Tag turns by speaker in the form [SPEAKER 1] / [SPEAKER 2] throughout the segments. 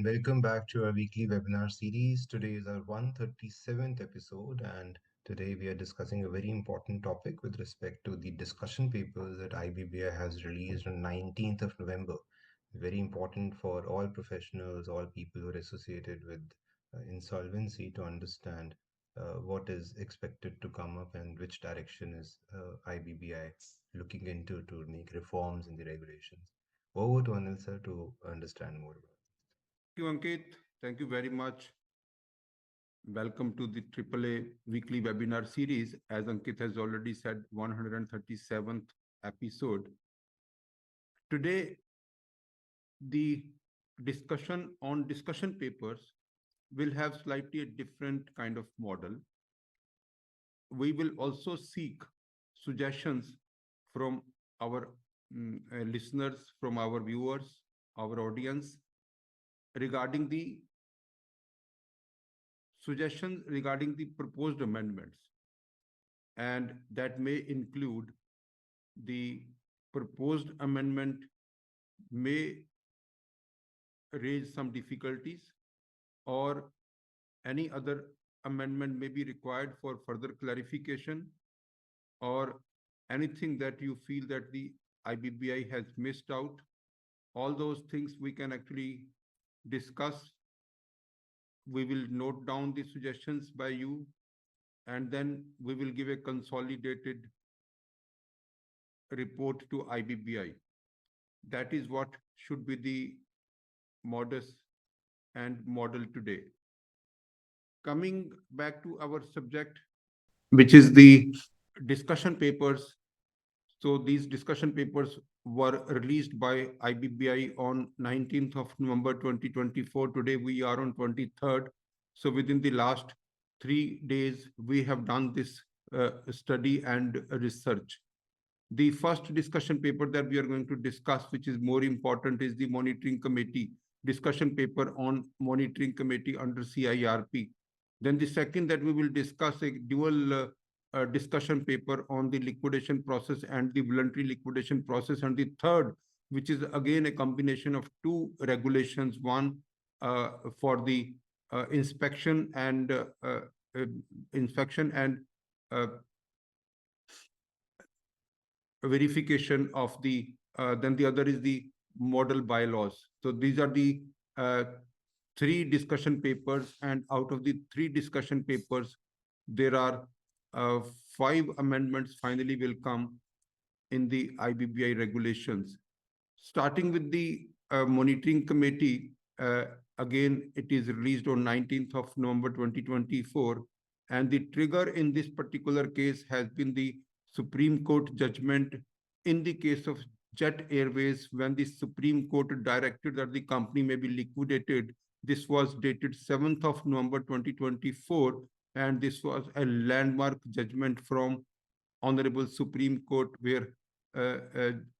[SPEAKER 1] and welcome back to our weekly webinar series. Today is our 137th episode, and today we are discussing a very important topic with respect to the discussion papers that IBBI has released on 19th of November. Very important for all professionals, all people who are associated with insolvency to understand what is expected to come up and which direction is IBBI looking into to make reforms in the regulations. Over to Anil sir to understand more about it.
[SPEAKER 2] Thank you, Ankit. Thank you very much. Welcome to the AAA weekly webinar series. As Ankit has already said, 137th episode. Today, the discussion on discussion papers will have slightly a different kind of model. We will also seek suggestions from our listeners, from our viewers, our audience, regarding the suggestions regarding the proposed amendments, and that may include the proposed amendment may raise some difficulties, or any other amendment may be required for further clarification, or anything that you feel that the IBBI has missed out. All those things we can actually discuss. We will note down the suggestions by you, and then we will give a consolidated report to IBBI. That is what should be the modus and model today. Coming back to our subject, which is the discussion papers. So these discussion papers were released by IBBI on 19th of November 2024. Today we are on 23rd. So within the last 3 days, we have done this study and research. The first discussion paper that we are going to discuss, which is more important, is the monitoring committee discussion paper on monitoring committee under CIRP. Then the second that we will discuss a dual discussion paper on the liquidation process and the voluntary liquidation process. And the third, which is again a combination of two regulations, one for the inspection and verification of the, then the other is the model bylaws. So these are the three discussion papers, and out of the three discussion papers, there are 5 amendments finally will come in the IBBI regulations. Starting with the monitoring committee, again, it is released on 19th of November 2024. And the trigger in this particular case has been the Supreme Court judgment in the case of Jet Airways, when the Supreme Court directed that the company may be liquidated. This was dated 7th of November 2024. And this was a landmark judgment from Honorable Supreme Court, where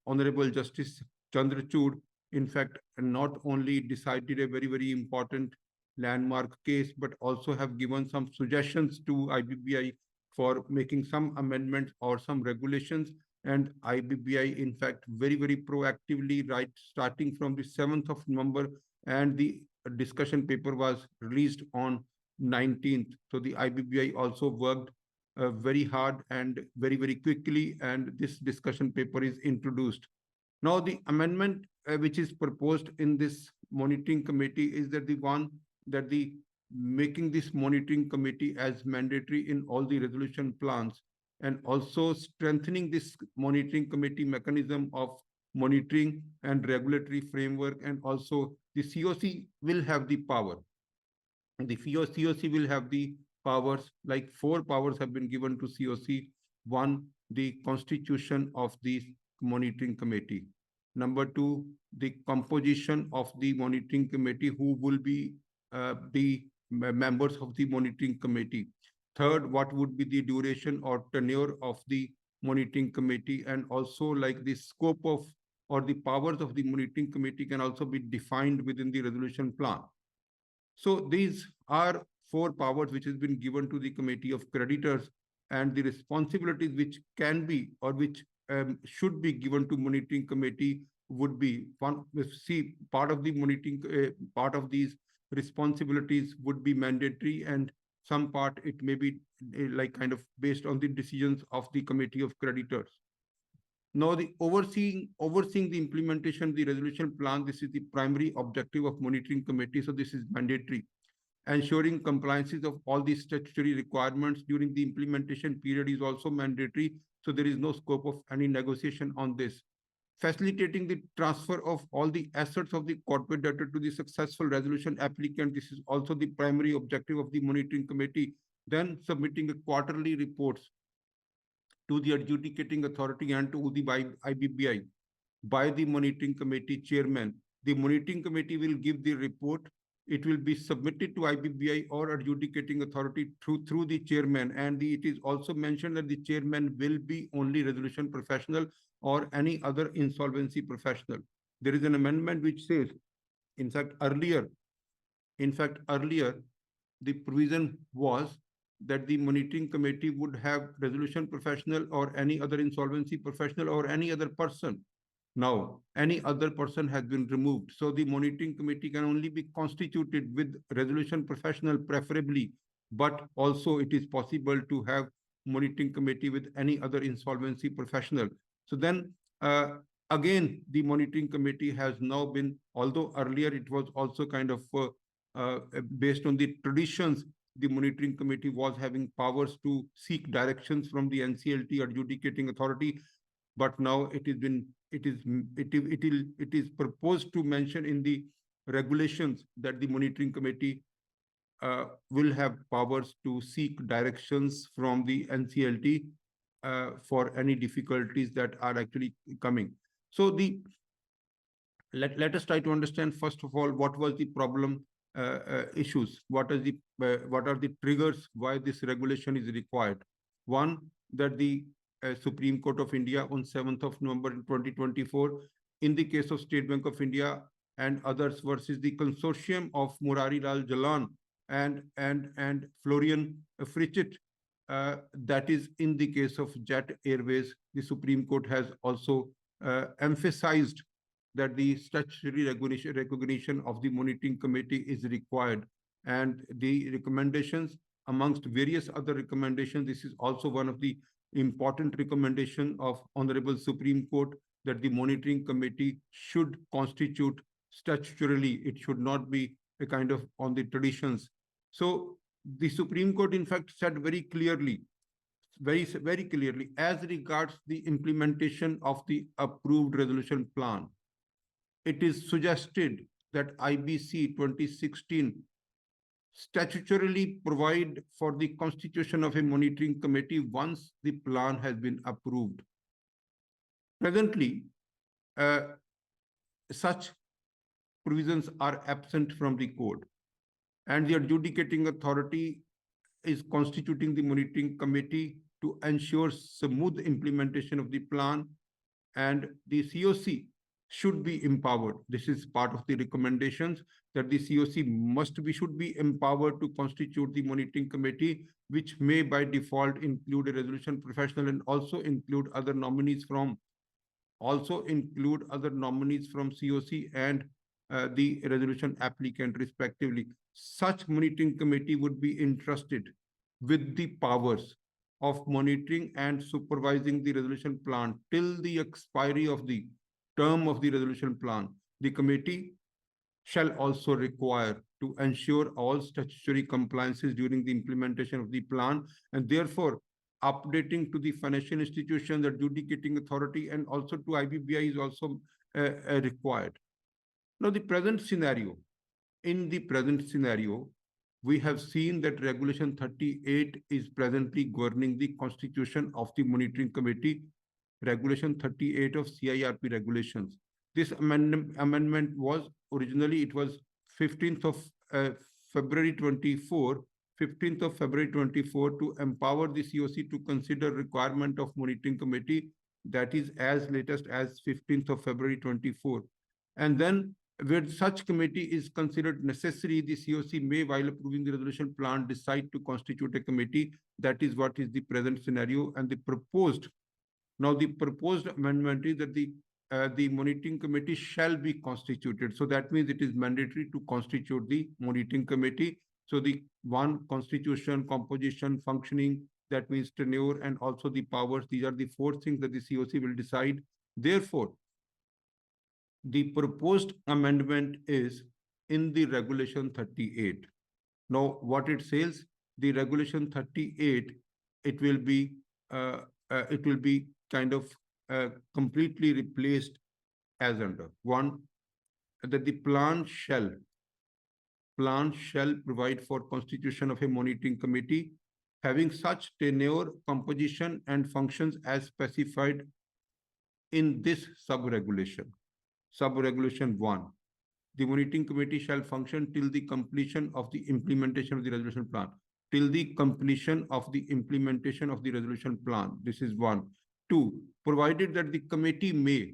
[SPEAKER 2] Honorable Justice Chandrachud, in fact, not only decided a very, very important landmark case, but also have given some suggestions to IBBI for making some amendments or some regulations. And IBBI, in fact, very, very proactively, right, starting from the 7th of November, and the discussion paper was released on 19th. So the IBBI also worked very hard and very, very quickly, and this discussion paper is introduced. Now, the amendment which is proposed in this monitoring committee is that the one that the making this monitoring committee as mandatory in all the resolution plans, and also strengthening this monitoring committee mechanism of monitoring and regulatory framework, and also the COC will have the power. And the COC will have the powers, like 4 powers have been given to COC. One, the constitution of the monitoring committee. Number 2, the composition of the monitoring committee, who will be the members of the monitoring committee. Third, what would be the duration or tenure of the monitoring committee, and also like the scope of or the powers of the monitoring committee can also be defined within the resolution plan. So these are 4 powers which has been given to the committee of creditors, and the responsibilities which can be or which should be given to monitoring committee would be one. See, part of the monitoring, part of these responsibilities would be mandatory, and some part it may be like kind of based on the decisions of the committee of creditors. Now, the overseeing the implementation of the resolution plan. This is the primary objective of monitoring committee. So this is mandatory. Ensuring compliances of all the statutory requirements during the implementation period is also mandatory. So there is no scope of any negotiation on this. Facilitating the transfer of all the assets of the corporate debtor to the successful resolution applicant. This is also the primary objective of the monitoring committee. Then submitting a quarterly reports to the adjudicating authority and to the IBBI by the monitoring committee chairman. The monitoring committee will give the report. It will be submitted to IBBI or adjudicating authority through the chairman. And it is also mentioned that the chairman will be only resolution professional or any other insolvency professional. There is an amendment which says, in fact, earlier, the provision was that the monitoring committee would have resolution professional or any other insolvency professional or any other person. Now, any other person has been removed. So the monitoring committee can only be constituted with resolution professional preferably, but also it is possible to have monitoring committee with any other insolvency professional. So then again, the monitoring committee has now been, although earlier it was also kind of based on the traditions, the monitoring committee was having powers to seek directions from the NCLT adjudicating authority, but now it is proposed to mention in the regulations that the monitoring committee will have powers to seek directions from the NCLT for any difficulties that are actually coming. So let us try to understand first of all what was the problem issues. What are the triggers why this regulation is required? One, that the Supreme Court of India on 7th of November 2024, in the case of State Bank of India and others versus the consortium of Murari Lal Jalan and Florian Fritchett, that is in the case of Jet Airways, the Supreme Court has also emphasized that the statutory recognition of the monitoring committee is required. And the recommendations, amongst various other recommendations, this is also one of the important recommendation of Honorable Supreme Court, that the monitoring committee should constitute statutorily. It should not be a kind of on the traditions. So the Supreme Court, in fact, said very clearly, very clearly, as regards the implementation of the approved resolution plan, it is suggested that IBC 2016 statutorily provide for the constitution of a monitoring committee once the plan has been approved. Presently, such provisions are absent from the code, and the adjudicating authority is constituting the monitoring committee to ensure smooth implementation of the plan, and the COC should be empowered. This is part of the recommendations, that the COC should be empowered to constitute the monitoring committee, which may by default include a resolution professional and also include other nominees from COC and the resolution applicant respectively. Such monitoring committee would be entrusted with the powers of monitoring and supervising the resolution plan till the expiry of the term of the resolution plan. The committee shall also require to ensure all statutory compliances during the implementation of the plan, and therefore updating to the financial institutions, adjudicating authority, and also to IBBI is also required. Now, in the present scenario, we have seen that Regulation 38 is presently governing the constitution of the monitoring committee, Regulation 38 of CIRP regulations. This amendment was originally, it was 15th of February 24, to empower the COC to consider requirement of monitoring committee, that is as latest as 15th of February 24. And then where such committee is considered necessary, the COC may, while approving the resolution plan, decide to constitute a committee. That is what is the present scenario. And the proposed amendment is that the the monitoring committee shall be constituted. So that means it is mandatory to constitute the monitoring committee. So the one, constitution, composition, functioning, that means tenure, and also the powers. These are the four things that the COC will decide. Therefore, the proposed amendment is in the Regulation 38. Now, what it says, the Regulation 38, it will be kind of completely replaced as under one, that the plan shall provide for constitution of a monitoring committee having such tenure, composition, and functions as specified in this sub-regulation. Sub-regulation 1. The monitoring committee shall function till the completion of the implementation of the resolution plan. Till the completion of the implementation of the resolution plan. This is 1. 2. Provided that the committee may.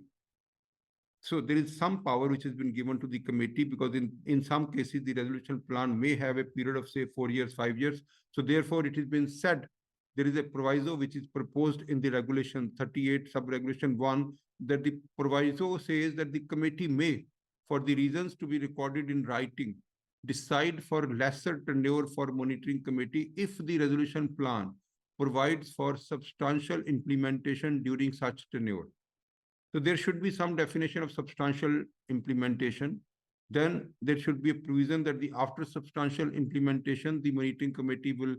[SPEAKER 2] So there is some power which has been given to the committee, because in some cases the resolution plan may have a period of say 4 years, 5 years. So therefore it has been said, there is a proviso which is proposed in the Regulation 38 sub-regulation 1, that the proviso says that the committee may, for the reasons to be recorded in writing, decide for lesser tenure for monitoring committee if the resolution plan provides for substantial implementation during such tenure. So there should be some definition of substantial implementation. Then there should be a provision that the after substantial implementation, the monitoring committee will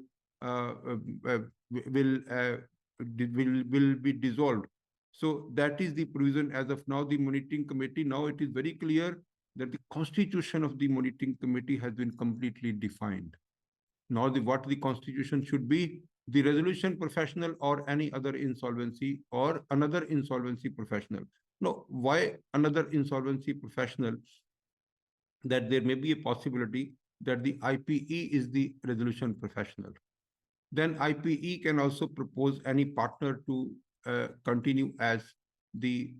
[SPEAKER 2] be dissolved. So that is the provision as of now. The monitoring committee, now it is very clear that the constitution of the monitoring committee has been completely defined. Now what the constitution should be, the resolution professional or any other insolvency or another insolvency professional. No, why another insolvency professional? That there may be a possibility that the IPE is the resolution professional. Then IPE can also propose any partner to continue as the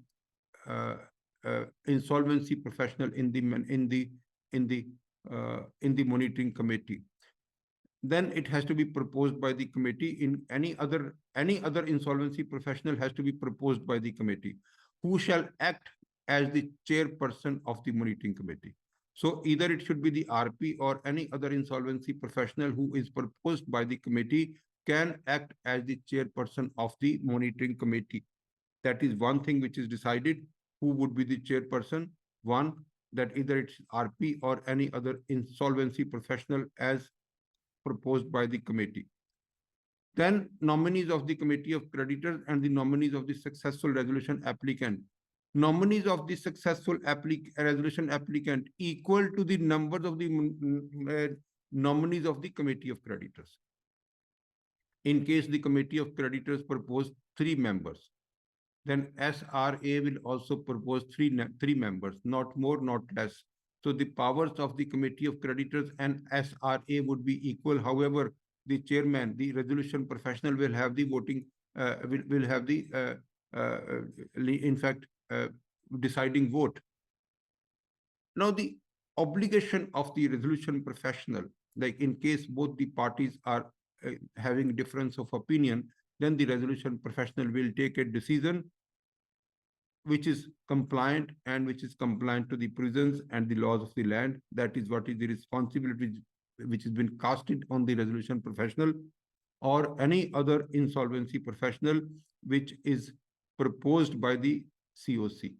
[SPEAKER 2] insolvency professional in the monitoring committee. Then it has to be proposed by the committee. In any other insolvency professional has to be proposed by the committee, who shall act as the chairperson of the monitoring committee. So either it should be the RP or any other insolvency professional who is proposed by the committee can act as the chairperson of the monitoring committee. That is one thing which is decided, who would be the chairperson. One, that either it's RP or any other insolvency professional as proposed by the committee. Then nominees of the committee of creditors and the nominees of the successful resolution applicant. Nominees of the successful resolution applicant equal to the numbers of the nominees of the committee of creditors. In case the committee of creditors propose 3 members, then SRA will also propose 3 members, not more, not less. So the powers of the committee of creditors and SRA would be equal. However, the chairman, the resolution professional, will have the voting, will have the, in fact, deciding vote. Now, the obligation of the resolution professional, like in case both the parties are having difference of opinion, then the resolution professional will take a decision which is compliant to the provisions and the laws of the land. That is what is the responsibility which has been casted on the resolution professional or any other insolvency professional which is proposed by the COC.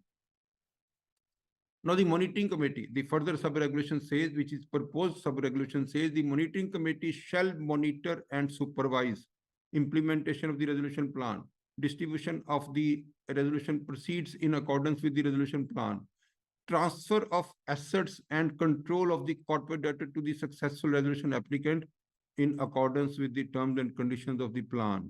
[SPEAKER 2] Now the monitoring committee, the further sub-regulation says, which is proposed sub-regulation says, the monitoring committee shall monitor and supervise implementation of the resolution plan. Distribution of the resolution proceeds in accordance with the resolution plan. Transfer of assets and control of the corporate debtor to the successful resolution applicant in accordance with the terms and conditions of the plan.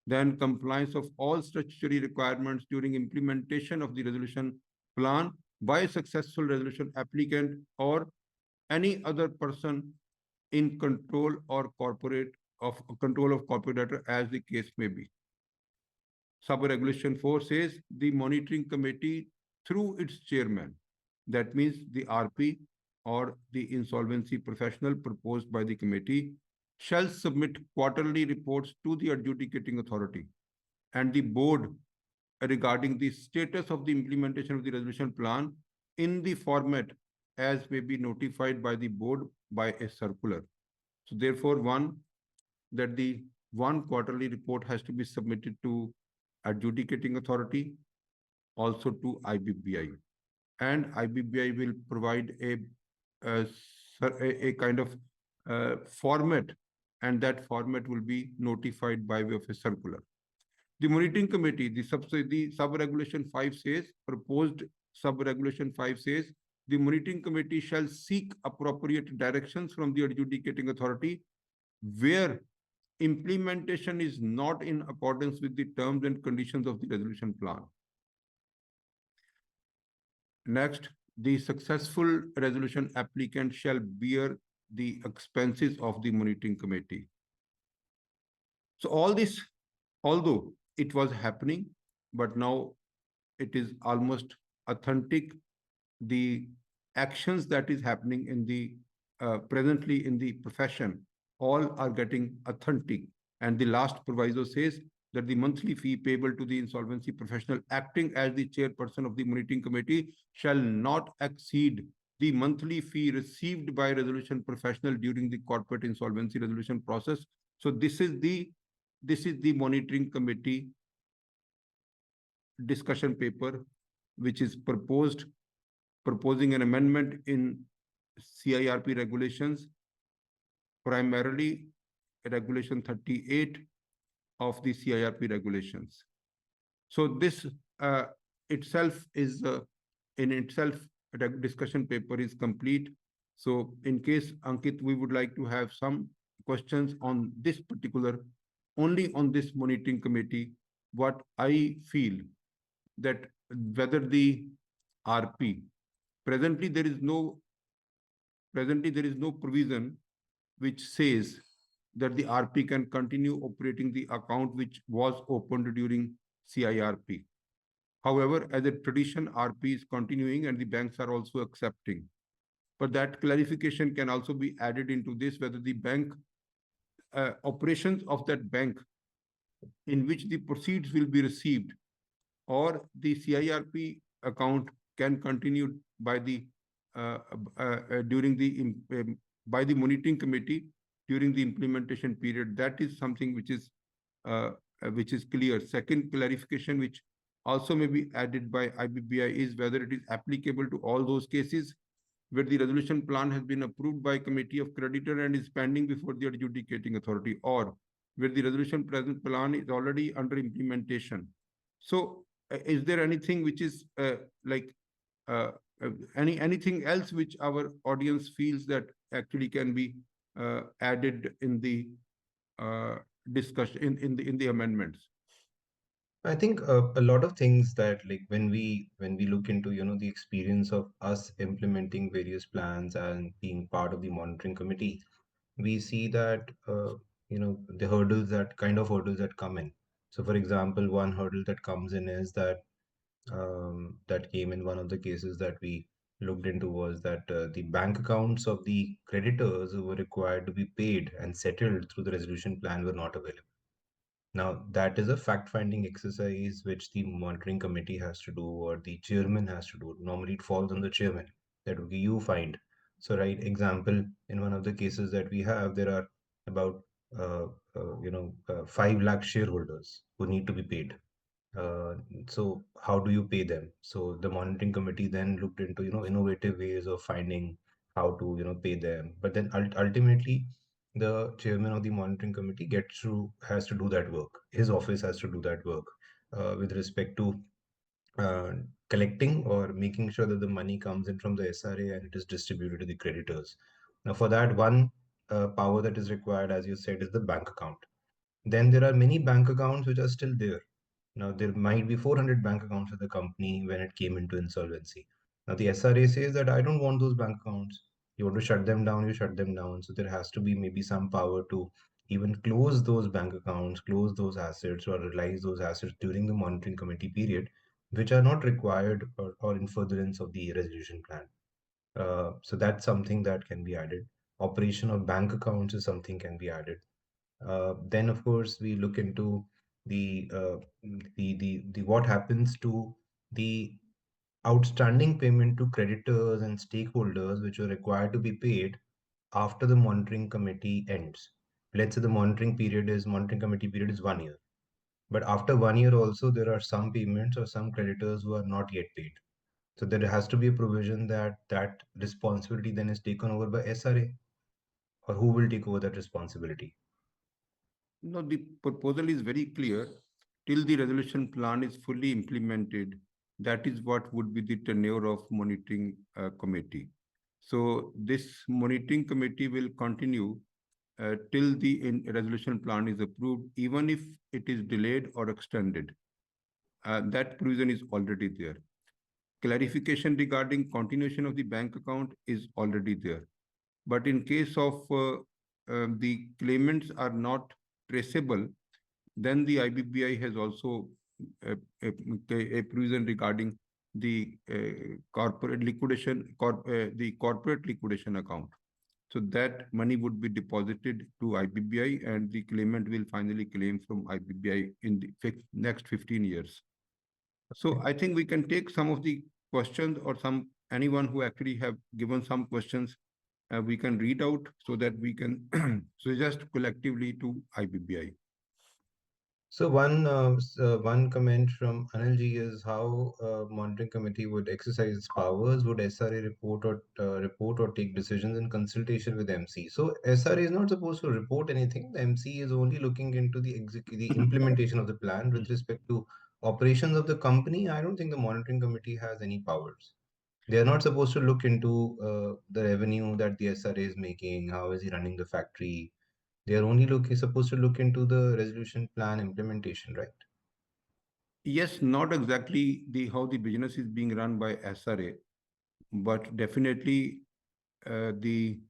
[SPEAKER 2] Then compliance of all statutory requirements during implementation of the resolution plan by a successful resolution applicant or any other person in control or control of corporate debtor, as the case may be. Sub-regulation 4 says the monitoring committee through its chairman, that means the RP or the insolvency professional proposed by the committee, shall submit quarterly reports to the adjudicating authority and the board regarding the status of the implementation of the resolution plan in the format as may be notified by the board by a circular. So therefore, that the one quarterly report has to be submitted to adjudicating authority, also to IBBI, and IBBI will provide a kind of format, and that format will be notified by way of a circular. The monitoring committee, the sub-regulation 5 says, proposed sub-regulation 5 says, the monitoring committee shall seek appropriate directions from the adjudicating authority where implementation is not in accordance with the terms and conditions of the resolution plan. Next, the successful resolution applicant shall bear the expenses of the monitoring committee. So all this, although it was happening, but now it is almost authentic. The actions that is happening in the presently in the profession, all are getting authentic. And the last proviso says that the monthly fee payable to the insolvency professional acting as the chairperson of the monitoring committee shall not exceed the monthly fee received by resolution professional during the corporate insolvency resolution process. So this is the monitoring committee discussion paper, which is proposing an amendment in CIRP regulations, primarily regulation 38 of the CIRP regulations. So this itself is in itself a discussion paper is complete. So in case, Ankit, we would like to have some questions on this particular, only on this monitoring committee, what I feel that whether the RP, presently there is no provision which says that the RP can continue operating the account which was opened during CIRP. However, as a tradition, RP is continuing and the banks are also accepting. But that clarification can also be added into this, whether the bank operations of that bank in which the proceeds will be received or the CIRP account can continue by the during the by the monitoring committee during the implementation period. That is something which is clear. Second clarification, which also may be added by IBBI, is whether it is applicable to all those cases where the resolution plan has been approved by committee of creditor and is pending before the adjudicating authority, or where the resolution present plan is already under implementation. So is there anything which is like anything else which our audience feels that actually can be added in the discussion in the amendments?
[SPEAKER 1] I think a lot of things that, like, when we look into the experience of us implementing various plans and being part of the monitoring committee, we see that the hurdles that come in. So for example, one hurdle that comes in is that that came in one of the cases that we looked into was that the bank accounts of the creditors who were required to be paid and settled through the resolution plan were not available. Now, that is a fact-finding exercise which the monitoring committee has to do or the chairman has to do. Normally, it falls on the chairman that, okay, you find. So, right, example, in one of the cases that we have, there are about 5 lakh shareholders who need to be paid. Uh, so how do you pay them? So the monitoring committee then looked into innovative ways of finding how to pay them. But then ultimately, the chairman of the monitoring committee has to do that work. His office has to do that work with respect to uh, collecting or making sure that the money comes in from the SRA and it is distributed to the creditors. Now, for that, one power that is required, as you said, is the bank account. Then there are many bank accounts which are still there. Now, there might be 400 bank accounts of the company when it came into insolvency. Now, the SRA says that I don't want those bank accounts. You want to shut them down, you shut them down. So, there has to be maybe some power to even close those bank accounts, close those assets, or realize those assets during the monitoring committee period, which are not required or in furtherance of the resolution plan. So, that's something that can be added. Operation of bank accounts is something can be added. Then, of course, we look into the what happens to the outstanding payment to creditors and stakeholders which are required to be paid after the monitoring committee ends. Let's say the monitoring committee period is 1 year. But after 1 year also, there are some payments or some creditors who are not yet paid. So there has to be a provision that that responsibility then is taken over by SRA, or who will take over that responsibility.
[SPEAKER 2] No, the proposal is very clear. Till the resolution plan is fully implemented, that is what would be the tenure of monitoring committee. So this monitoring committee will continue till the resolution plan is approved, even if it is delayed or extended. That provision is already there. Clarification regarding continuation of the bank account is already there. But in case of the claimants are not traceable, then the IBBI has also a, a provision regarding the corporate liquidation, the corporate liquidation account. So that money would be deposited to IBBI and the claimant will finally claim from IBBI in the next 15 years. So I think we can take some of the questions or anyone who actually have given some questions, we can read out so that we can suggest collectively to IBBI.
[SPEAKER 1] So one comment from Anil Ji is how monitoring committee would exercise its powers. Would SRA report or take decisions in consultation with MC? So SRA is not supposed to report anything. The MC is only looking into the implementation of the plan with respect to operations of the company. I don't think the monitoring committee has any powers. They are not supposed to look into the revenue that the SRA is making. How is he running the factory? They are only supposed to look into the resolution plan implementation, right?
[SPEAKER 2] Yes, not exactly the how the business is being run by SRA, but definitely the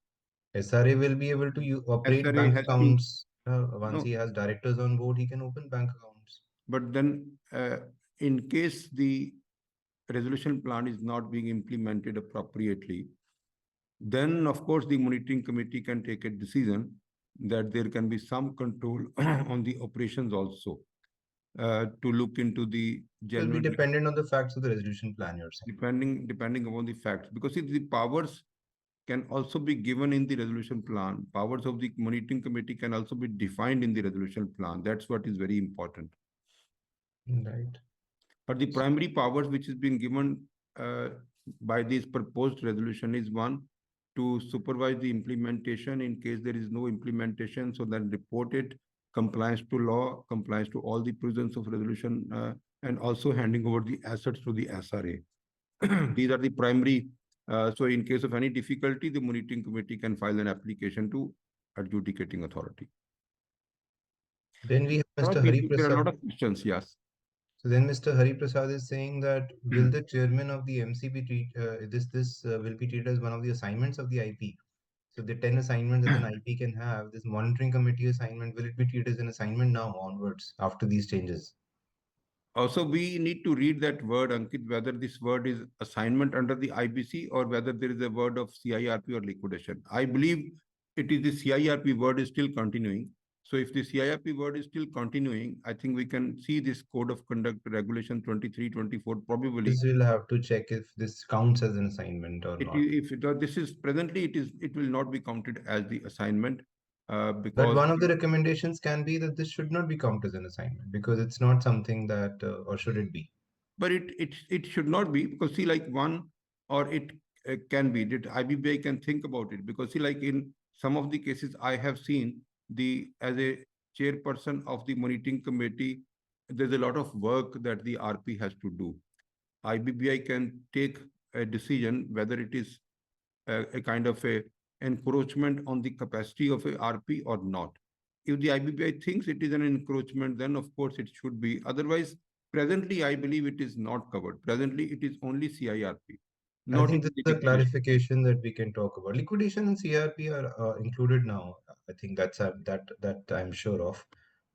[SPEAKER 1] SRA will be able to operate
[SPEAKER 2] SRA
[SPEAKER 1] bank
[SPEAKER 2] has to
[SPEAKER 1] accounts. Once
[SPEAKER 2] no,
[SPEAKER 1] he has directors on board, he can open bank accounts.
[SPEAKER 2] but then in case the resolution plan is not being implemented appropriately, then of course the monitoring committee can take a decision that there can be some control on the operations also to look into the
[SPEAKER 1] It will be
[SPEAKER 2] genuine
[SPEAKER 1] dependent on the facts of the resolution plan, you're saying.
[SPEAKER 2] depending upon the facts because see, the powers can also be given in the resolution plan. Powers of the monitoring committee can also be defined in the resolution plan. That's what is very important.
[SPEAKER 1] Right.
[SPEAKER 2] But the primary powers which is being given by this proposed resolution is one, to supervise the implementation in case there is no implementation, so then report it, compliance to law, compliance to all the provisions of resolution, and also handing over the assets to the SRA. These are the primary. So in case of any difficulty, the monitoring committee can file an application to adjudicating authority.
[SPEAKER 1] Then we have Mr. Hari
[SPEAKER 2] There are a lot
[SPEAKER 1] Prasad.
[SPEAKER 2] of questions, yes.
[SPEAKER 1] So then Mr. Hari Prasad is saying that will the chairman of the MCB will be treated as one of the assignments of the IP? So the 10 assignments that an IP can have, this monitoring committee assignment, will it be treated as an assignment now onwards after these changes?
[SPEAKER 2] Also, we need to read that word, Ankit, whether this word is assignment under the IBC or whether there is a word of CIRP or liquidation. I believe it is the CIRP word is still continuing. So if the CIRP word is still continuing, I think we can see this code of conduct regulation 2324 probably.
[SPEAKER 1] This will have to check if this counts as an assignment or
[SPEAKER 2] It,
[SPEAKER 1] not.
[SPEAKER 2] if it, this is presently, it will not be counted as the assignment
[SPEAKER 1] But
[SPEAKER 2] because
[SPEAKER 1] one of the recommendations can be that this should not be counted as an assignment because it's not something that, or should it be?
[SPEAKER 2] but it should not be because see like one or it can be that IBBI can think about it because see like in some of the cases I have seen the as a chairperson of the monitoring committee there's a lot of work that the RP has to do. IBBI can take a decision whether it is a kind of a encroachment on the capacity of a RP or not. If the IBBI thinks it is an encroachment, then of course it should be. Otherwise, presently, I believe it is not covered. Presently, it is only CIRP,
[SPEAKER 1] I
[SPEAKER 2] not
[SPEAKER 1] think
[SPEAKER 2] even
[SPEAKER 1] this
[SPEAKER 2] the
[SPEAKER 1] is a
[SPEAKER 2] liquidation.
[SPEAKER 1] clarification that we can talk about. Liquidation and CRP are included now. I think that I'm sure of.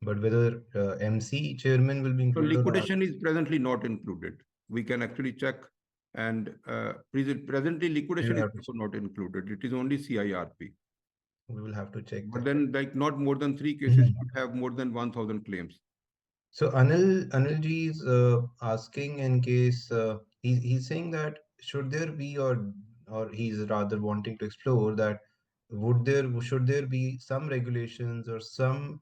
[SPEAKER 1] But whether MC chairman will be
[SPEAKER 2] So
[SPEAKER 1] included or not,
[SPEAKER 2] liquidation is presently not included. We can actually check and presently
[SPEAKER 1] we
[SPEAKER 2] liquidation
[SPEAKER 1] will
[SPEAKER 2] is
[SPEAKER 1] have to
[SPEAKER 2] also not included. It is only CIRP.
[SPEAKER 1] we will have to check
[SPEAKER 2] But
[SPEAKER 1] that.
[SPEAKER 2] then like not more than 3 cases should have more than 1,000 claims.
[SPEAKER 1] So Anilji is asking in case he's saying that should there be or he's rather wanting to explore that should there be some regulations or some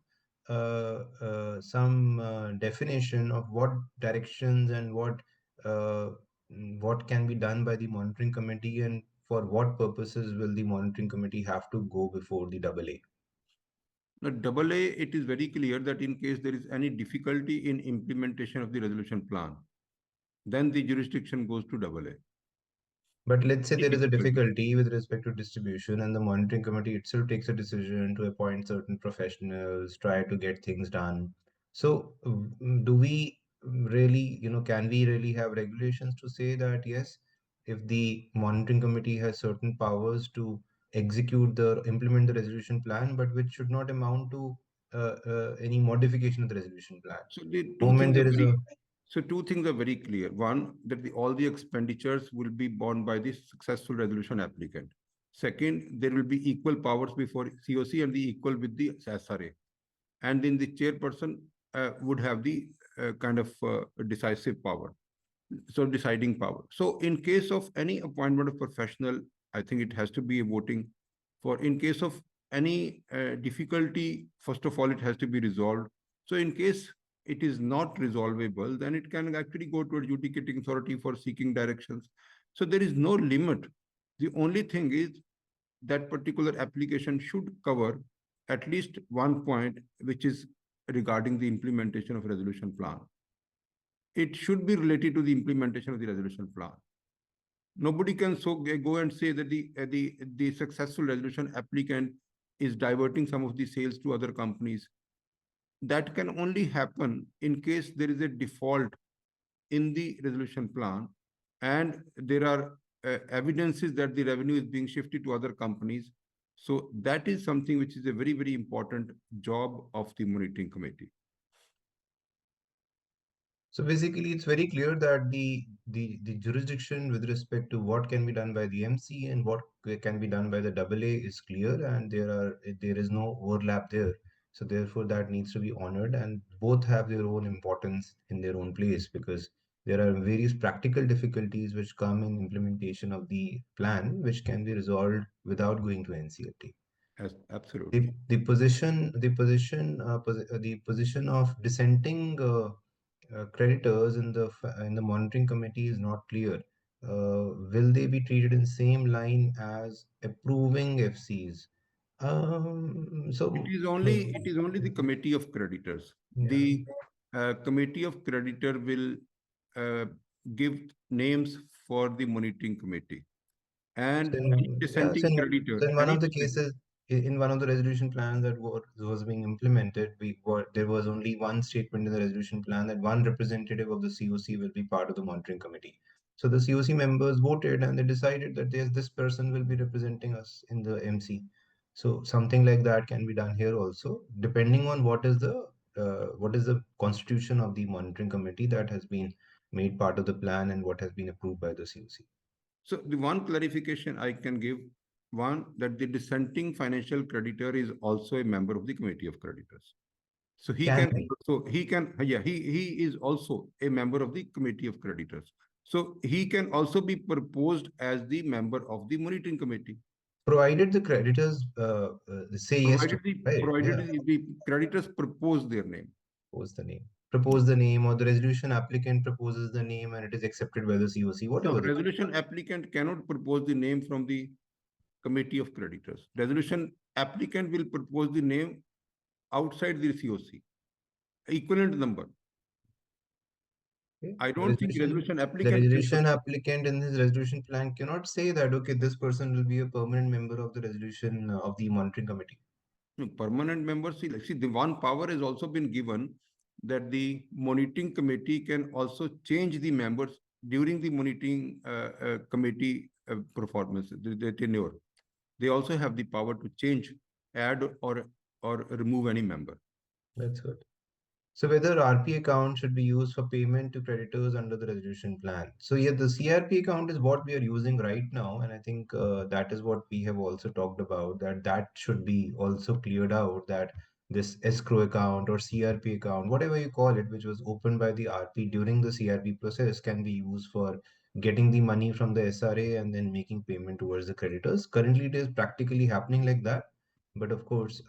[SPEAKER 1] definition of what directions and what can be done by the monitoring committee, and for what purposes will the monitoring committee have to go before the AA?
[SPEAKER 2] Now, double A, it is very clear that in case there is any difficulty in implementation of the resolution plan, then the jurisdiction goes to double A.
[SPEAKER 1] But let's say
[SPEAKER 2] Any
[SPEAKER 1] there is a
[SPEAKER 2] difficulty.
[SPEAKER 1] difficulty with respect to distribution, and the monitoring committee itself takes a decision to appoint certain professionals, try to get things done. So, do we really, can we really have regulations to say that yes, if the monitoring committee has certain powers to implement the resolution plan, but which should not amount to any modification of the resolution plan.
[SPEAKER 2] So the two
[SPEAKER 1] Moment
[SPEAKER 2] things are
[SPEAKER 1] there is a
[SPEAKER 2] very so two things are very clear. One, that all the expenditures will be borne by the successful resolution applicant. Second, there will be equal powers before COC and the equal with the SRA. And then the chairperson would have the kind of decisive power, so deciding power. So in case of any appointment of professional, I think it has to be a voting. For in case of any difficulty, first of all, it has to be resolved. So in case it is not resolvable, then it can actually go to adjudicating authority for seeking directions. So there is no limit. The only thing is that particular application should cover at least one point, which is regarding the implementation of resolution plan. It should be related to the implementation of the resolution plan. Nobody can go and say that the successful resolution applicant is diverting some of the sales to other companies. That can only happen in case there is a default in the resolution plan and there are evidences that the revenue is being shifted to other companies. So that is something which is a very, very important job of the monitoring committee.
[SPEAKER 1] So basically, it's very clear that the jurisdiction with respect to what can be done by the MC and what can be done by the AA is clear, and there is no overlap there. So therefore, that needs to be honored, and both have their own importance in their own place, because there are various practical difficulties which come in implementation of the plan, which can be resolved without going to NCLT.
[SPEAKER 2] Yes,
[SPEAKER 1] The,
[SPEAKER 2] absolutely.
[SPEAKER 1] the position the position the position of dissenting creditors in the monitoring committee is not clear. Will they be treated in same line as approving FCs? So
[SPEAKER 2] It is only the committee of creditors.
[SPEAKER 1] yeah.
[SPEAKER 2] The committee of creditor will uh, give names for the monitoring committee,
[SPEAKER 1] So
[SPEAKER 2] and any
[SPEAKER 1] in, yeah,
[SPEAKER 2] dissenting
[SPEAKER 1] so
[SPEAKER 2] creditor,
[SPEAKER 1] in one
[SPEAKER 2] any
[SPEAKER 1] of the
[SPEAKER 2] dissent,
[SPEAKER 1] cases, in one of the resolution plans that was being implemented, there was only one statement in the resolution plan that one representative of the COC will be part of the monitoring committee. So the COC members voted and they decided that this person will be representing us in the MC. So something like that can be done here also, depending on what is the constitution of the monitoring committee that has been made part of the plan and what has been approved by the COC.
[SPEAKER 2] so the one clarification I can give, one, that the dissenting financial creditor is also a member of the committee of creditors. So
[SPEAKER 1] Can be.
[SPEAKER 2] he is also a member of the committee of creditors. So he can also be proposed as the member of the monitoring committee,
[SPEAKER 1] Provided the creditors say yes to
[SPEAKER 2] provided
[SPEAKER 1] it, right? Yeah,
[SPEAKER 2] the creditors propose their name.
[SPEAKER 1] propose the name. Propose the name, or the resolution applicant proposes the name and it is accepted by the COC,
[SPEAKER 2] No,
[SPEAKER 1] whatever the case.
[SPEAKER 2] resolution applicant cannot propose the name from the committee of creditors. Resolution applicant will propose the name outside the COC, equivalent number.
[SPEAKER 1] Okay.
[SPEAKER 2] I don't think resolution
[SPEAKER 1] The
[SPEAKER 2] applicant can
[SPEAKER 1] resolution applicant in his resolution plan cannot say that, okay, this person will be a permanent member of the resolution of the monitoring committee.
[SPEAKER 2] no, permanent members. See, the one power has also been given that the monitoring committee can also change the members during the monitoring committee performance, the tenure. They also have the power to change, add, or remove any member.
[SPEAKER 1] That's good. So whether RP account should be used for payment to creditors under the resolution plan. So yeah, the CRP account is what we are using right now, and I think that is what we have also talked about. That should be also cleared out. That this escrow account or CRP account, whatever you call it, which was opened by the RP during the CRP process, can be used for getting the money from the SRA and then making payment towards the creditors. Currently, it is practically happening like that, but of course,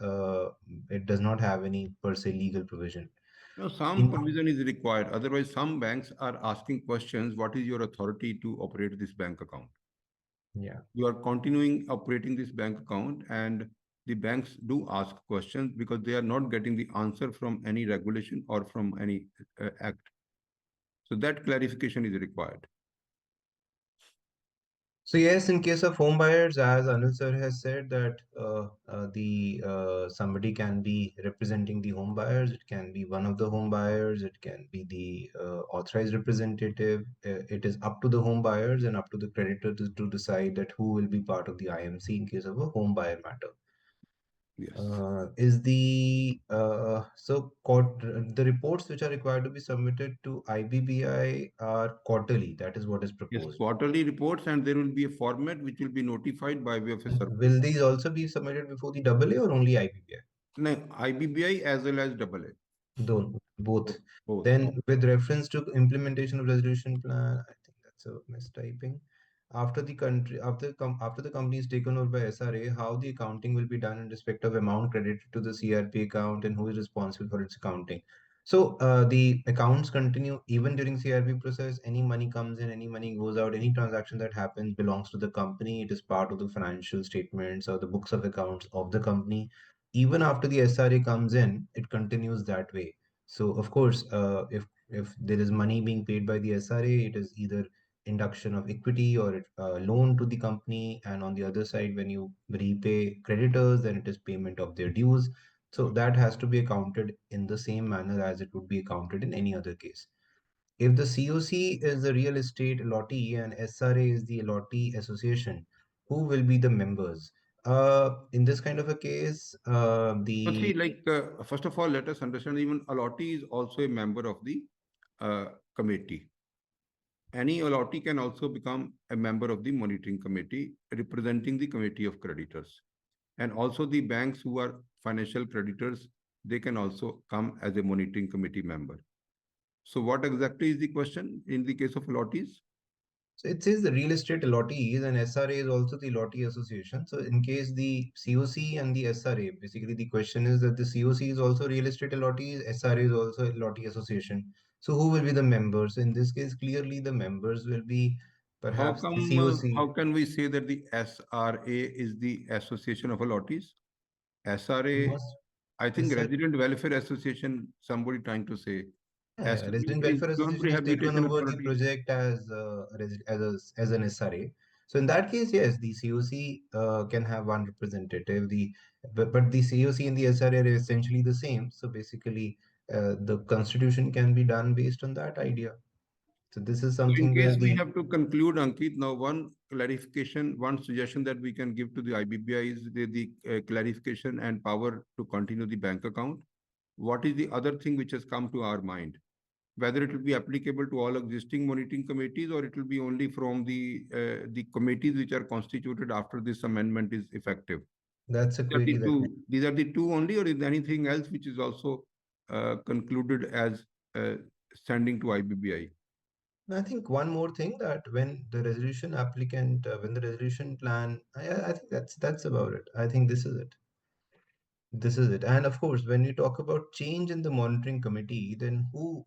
[SPEAKER 1] it does not have any per se legal provision.
[SPEAKER 2] No, some
[SPEAKER 1] In
[SPEAKER 2] provision is required. Otherwise, some banks are asking questions. What is your authority to operate this bank account?
[SPEAKER 1] Yeah.
[SPEAKER 2] You are continuing operating this bank account, and the banks do ask questions because they are not getting the answer from any regulation or from any act. So that clarification is required.
[SPEAKER 1] So yes, in case of home buyers, as Anil sir has said, that the somebody can be representing the home buyers. It can be one of the home buyers. It can be the authorized representative. It is up to the home buyers and up to the creditor to decide that who will be part of the IMC in case of a home buyer matter.
[SPEAKER 2] Yes.
[SPEAKER 1] Is the so the reports which are required to be submitted to IBBI are quarterly. That is what is
[SPEAKER 2] Yes,
[SPEAKER 1] proposed.
[SPEAKER 2] quarterly reports, and there will be a format which will be notified by way of a
[SPEAKER 1] And
[SPEAKER 2] circular.
[SPEAKER 1] will these also be submitted before the AA or only IBBI?
[SPEAKER 2] No, IBBI as well as AA.
[SPEAKER 1] Both.
[SPEAKER 2] Both.
[SPEAKER 1] Then, with reference to implementation of resolution plan, I think that's a mistyping. After the company is taken over by SRA, how the accounting will be done in respect of amount credited to the CRP account and who is responsible for its accounting. So the accounts continue even during CRP process. Any money comes in, any money goes out, any transaction that happens belongs to the company. It is part of the financial statements or the books of accounts of the company. Even after the SRA comes in, it continues that way. So of course, if there is money being paid by the SRA, it is either induction of equity or loan to the company, and on the other side, when you repay creditors, then it is payment of their dues. So that has to be accounted in the same manner as it would be accounted in any other case. If the COC is the real estate allottee and SRA is the allottee association, who will be the members? In this kind of a case,
[SPEAKER 2] So see,
[SPEAKER 1] the
[SPEAKER 2] like, first of all, let us understand even allottee is also a member of the committee. Any allottee can also become a member of the monitoring committee representing the committee of creditors. And also the banks who are financial creditors, they can also come as a monitoring committee member. So what exactly is the question in the case of allottees?
[SPEAKER 1] So it says the real estate allottees and SRA is also the allottee association. So in case the COC and the SRA, basically the question is that the COC is also real estate allottees, SRA is also allottee association. So who will be the members? In this case, clearly the members will be
[SPEAKER 2] How
[SPEAKER 1] perhaps the
[SPEAKER 2] come, how
[SPEAKER 1] COC.
[SPEAKER 2] can we say that the SRA is the Association of Allottees? SRA,
[SPEAKER 1] Must
[SPEAKER 2] I think
[SPEAKER 1] SR,
[SPEAKER 2] Resident Welfare Association, somebody trying to say.
[SPEAKER 1] yeah,
[SPEAKER 2] SRA
[SPEAKER 1] Resident
[SPEAKER 2] is
[SPEAKER 1] Welfare
[SPEAKER 2] Slum
[SPEAKER 1] Association has taken
[SPEAKER 2] Rehabilitation
[SPEAKER 1] over the
[SPEAKER 2] Authority.
[SPEAKER 1] project as as an SRA. So in that case, yes, the COC can have one representative. But the COC and the SRA are essentially the same. So basically, the constitution can be done based on that idea. So this is
[SPEAKER 2] So in
[SPEAKER 1] something where
[SPEAKER 2] case we
[SPEAKER 1] the
[SPEAKER 2] have to conclude, Ankit, now one clarification, one suggestion that we can give to the IBBI is the clarification and power to continue the bank account. What is the other thing which has come to our mind? Whether it will be applicable to all existing monitoring committees or it will be only from the committees which are constituted after this amendment is effective.
[SPEAKER 1] that's a
[SPEAKER 2] These are
[SPEAKER 1] query
[SPEAKER 2] the
[SPEAKER 1] that
[SPEAKER 2] two. These are the two only, or is there anything else which is also concluded as standing to IBBI?
[SPEAKER 1] I think one more thing that when the resolution applicant, when the resolution plan, I think that's about it. I think this is it. This is it. And of course, when you talk about change in the monitoring committee, then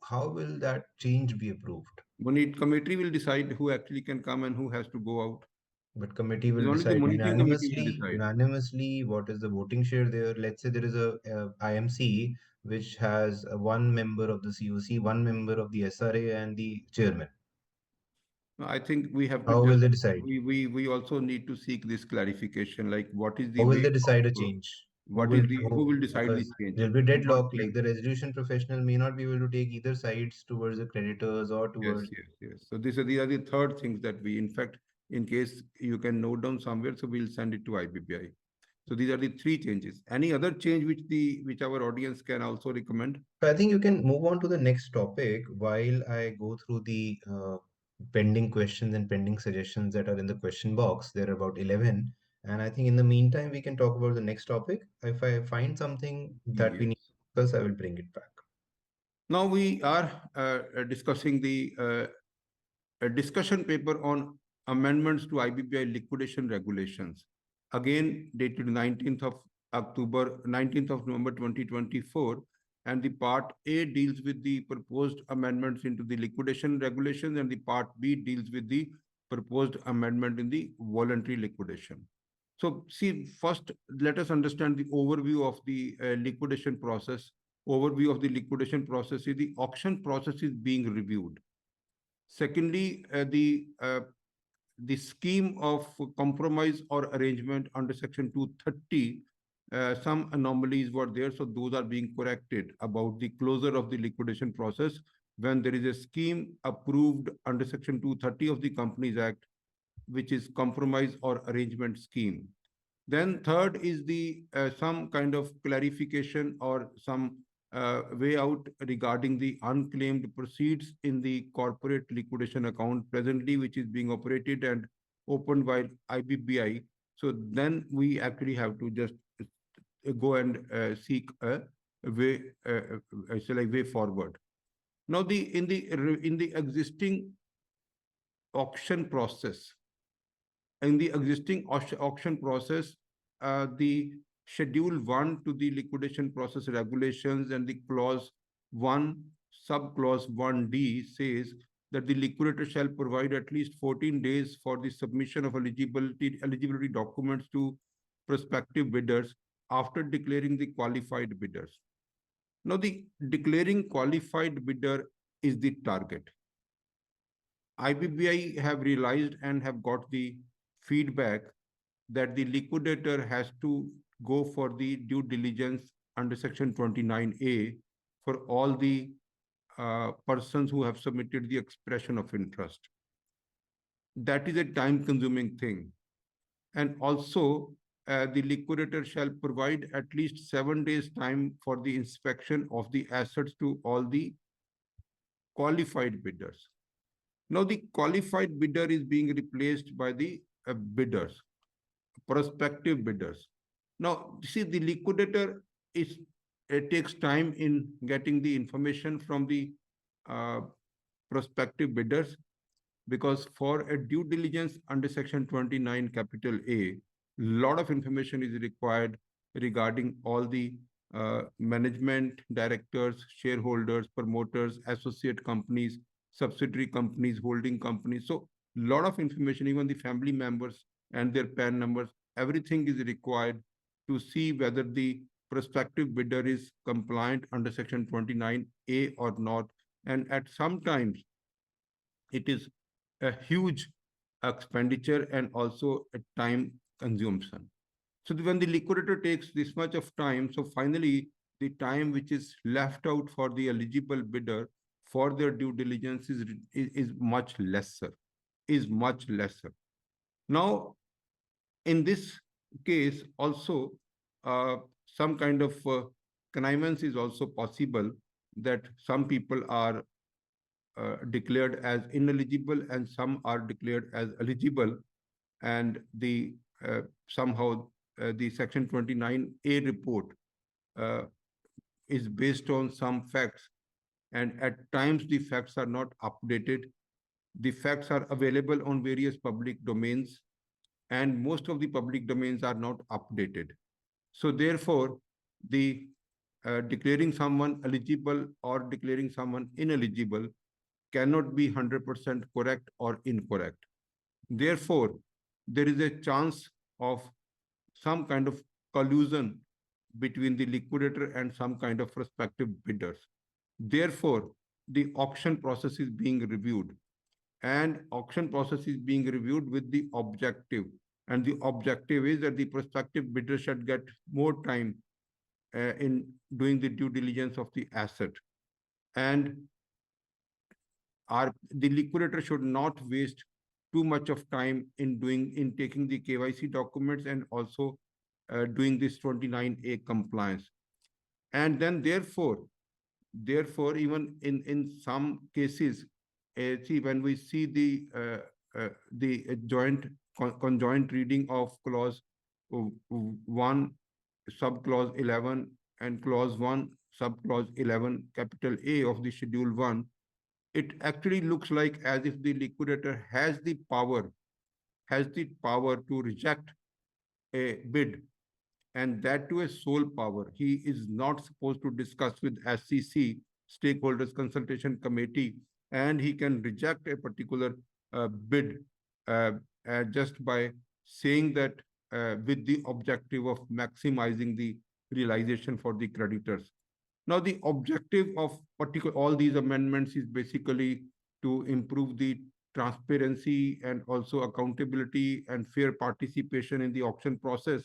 [SPEAKER 1] how will that change be approved?
[SPEAKER 2] Monitoring committee will decide who actually can come and who has to go out.
[SPEAKER 1] But committee
[SPEAKER 2] It's
[SPEAKER 1] will
[SPEAKER 2] only the
[SPEAKER 1] decide
[SPEAKER 2] monitoring committee will decide.
[SPEAKER 1] unanimously what is the voting share there. Let's say there is a IMC which has one member of the COC, one member of the SRA, and the chairman.
[SPEAKER 2] I think we have to
[SPEAKER 1] How will
[SPEAKER 2] just
[SPEAKER 1] they decide?
[SPEAKER 2] we also need to seek this clarification, like what is the
[SPEAKER 1] How will
[SPEAKER 2] way
[SPEAKER 1] they
[SPEAKER 2] of
[SPEAKER 1] decide a change?
[SPEAKER 2] who will decide the
[SPEAKER 1] Because
[SPEAKER 2] change?
[SPEAKER 1] there'll be
[SPEAKER 2] What
[SPEAKER 1] deadlock. Like
[SPEAKER 2] change?
[SPEAKER 1] the resolution professional may not be able to take either sides towards the creditors or
[SPEAKER 2] Yes,
[SPEAKER 1] towards.
[SPEAKER 2] yes, yes. So these are the third things that we, in fact, in case you can note down somewhere, so we'll send it to IBBI. So these are the three changes. Any other change which our audience can also recommend?
[SPEAKER 1] So I think you can move on to the next topic while I go through the pending questions and pending suggestions that are in the question box. There are about 11. And I think in the meantime, we can talk about the next topic. If I find something that we need
[SPEAKER 2] Yes.
[SPEAKER 1] to discuss, I will bring it back.
[SPEAKER 2] Now we are discussing the a discussion paper on amendments to IBBI liquidation regulations, again dated 19th of October, 19th of November 2024. And the part A deals with the proposed amendments into the liquidation regulations, and the part B deals with the proposed amendment in the voluntary liquidation. So, see, first, let us understand the overview of the liquidation process. Overview of the liquidation process is the auction process is being reviewed. Secondly, the scheme of compromise or arrangement under Section 230, some anomalies were there, so those are being corrected about the closure of the liquidation process when there is a scheme approved under Section 230 of the Companies Act, which is compromise or arrangement scheme. Then third is the some kind of clarification or some way out regarding the unclaimed proceeds in the corporate liquidation account presently, which is being operated and opened by IBBI. So then we actually have to just go and seek a way, like way forward. Now, the in the existing auction process, in the existing auction process, the Schedule 1 to the liquidation process regulations and the clause 1, subclause 1D says that the liquidator shall provide at least 14 days for the submission of eligibility documents to prospective bidders after declaring the qualified bidders. Now, the declaring qualified bidder is the target. IBBI have realized and have got the feedback that the liquidator has to go for the due diligence under Section 29A for all the persons who have submitted the expression of interest. That is a time-consuming thing. And also, the liquidator shall provide at least 7 days time for the inspection of the assets to all the qualified bidders. Now, the qualified bidder is being replaced by the bidders, prospective bidders. Now, see, the liquidator is it takes time in getting the information from the uh, prospective bidders, because for a due diligence under Section 29 capital A, lot of information is required regarding all the management, directors, shareholders, promoters, associate companies, subsidiary companies, holding companies. So, lot of information, even the family members and their PAN numbers, everything is required to see whether the prospective bidder is compliant under Section 29A or not. And at some times, it is a huge expenditure and also a time consumption. So when the liquidator takes this much of time, so finally the time which is left out for the eligible bidder for their due diligence is much lesser, is much lesser. Now, in this case, also some kind of connivance is also possible, that some people are declared as ineligible and some are declared as eligible, and the somehow the Section 29A report uh, is based on some facts, and at times the facts are not updated. The facts are available on various public domains, and most of the public domains are not updated. So therefore, the declaring someone eligible or declaring someone ineligible cannot be 100% correct or incorrect. Therefore, there is a chance of some kind of collusion between the liquidator and some kind of prospective bidders. Therefore, the auction process is being reviewed, and auction process is being reviewed with the objective. And the objective is that the prospective bidder should get more time in doing the due diligence of the asset. And the liquidator should not waste too much of time in taking the KYC documents and also doing this 29A compliance. And then therefore, even in some cases, see, when we see the conjoint reading of clause 1 subclause 11 and clause 1 subclause 11 capital A of the schedule 1, it actually looks like as if the liquidator has the power to reject a bid, and that to a sole power. He is not supposed to discuss with SCC, Stakeholders Consultation Committee, and he can reject a particular bid uh, just by saying that with the objective of maximizing the realization for the creditors. Now, the objective of all these amendments is basically to improve the transparency and also accountability and fair participation in the auction process,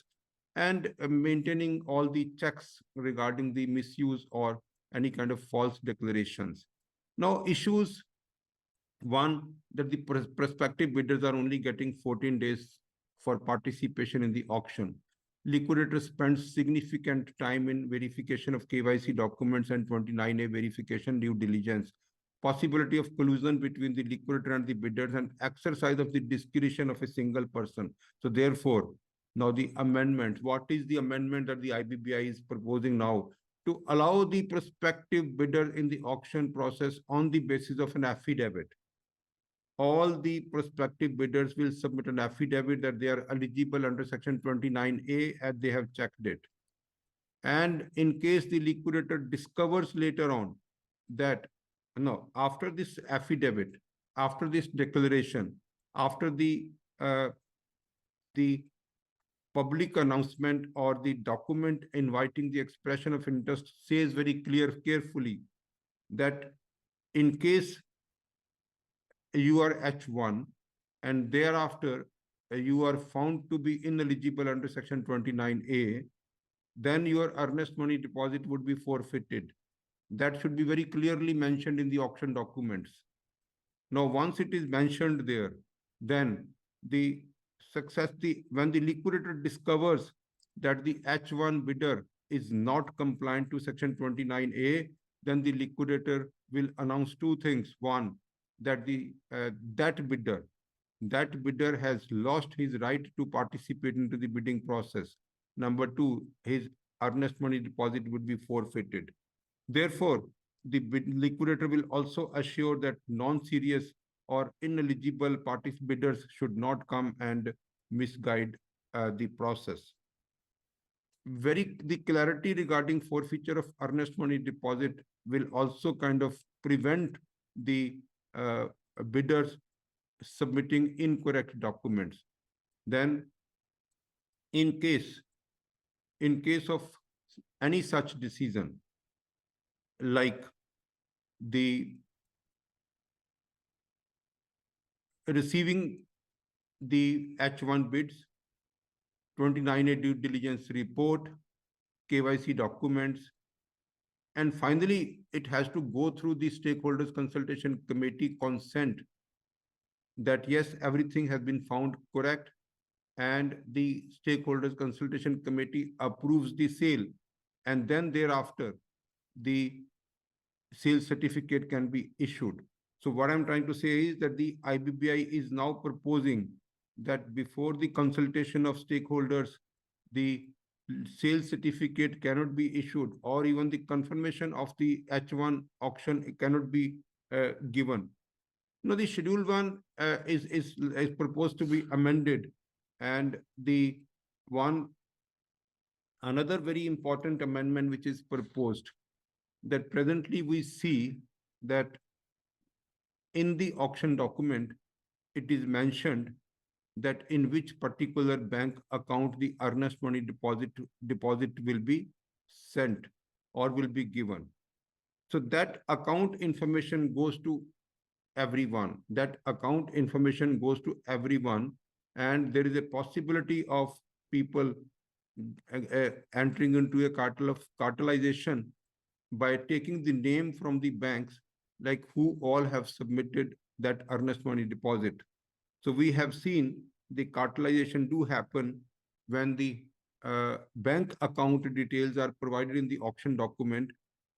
[SPEAKER 2] and maintaining all the checks regarding the misuse or any kind of false declarations. Now, issues one, that the prospective bidders are only getting 14 days for participation in the auction. Liquidator spends significant time in verification of KYC documents and 29A verification due diligence. Possibility of collusion between the liquidator and the bidders and exercise of the discretion of a single person. So therefore, now the amendment, what is the amendment that the IBBI is proposing now? To allow the prospective bidder in the auction process on the basis of an affidavit. All the prospective bidders will submit an affidavit that they are eligible under section 29A and they have checked it. And in case the liquidator discovers later on that, no, after this affidavit, after this declaration, after the public announcement or the document inviting the expression of interest says very carefully that in case you are H1 and thereafter you are found to be ineligible under section 29A, then your earnest money deposit would be forfeited. That should be very clearly mentioned in the auction documents. Now, once it is mentioned there, then when the liquidator discovers that the H1 bidder is not compliant to section 29A, then the liquidator will announce two things. One, that that bidder has lost his right to participate into the bidding process. Number two, his earnest money deposit would be forfeited. Therefore, the liquidator will also assure that non-serious or ineligible bidders should not come and misguide the process. The clarity regarding forfeiture of earnest money deposit will also kind of prevent the bidders submitting incorrect documents. Then, in case of any such decision, like the receiving the H1 bids, 29A due diligence report, KYC documents, and finally, it has to go through the Stakeholders Consultation Committee consent that yes, everything has been found correct, and the Stakeholders Consultation Committee approves the sale, and then thereafter, the sales certificate can be issued. So what I'm trying to say is that the IBBI is now proposing that before the consultation of stakeholders, the sales certificate cannot be issued, or even the confirmation of the H1 auction cannot be given. Now, the Schedule 1 is proposed to be amended, and the another very important amendment which is proposed, that presently we see that in the auction document, it is mentioned that in which particular bank account the earnest money deposit will be sent or will be given. So that account information goes to everyone. That account information goes to everyone, and there is a possibility of people entering into a cartelization by taking the name from the banks, like who all have submitted that earnest money deposit. So we have seen the cartelization do happen when the bank account details are provided in the auction document,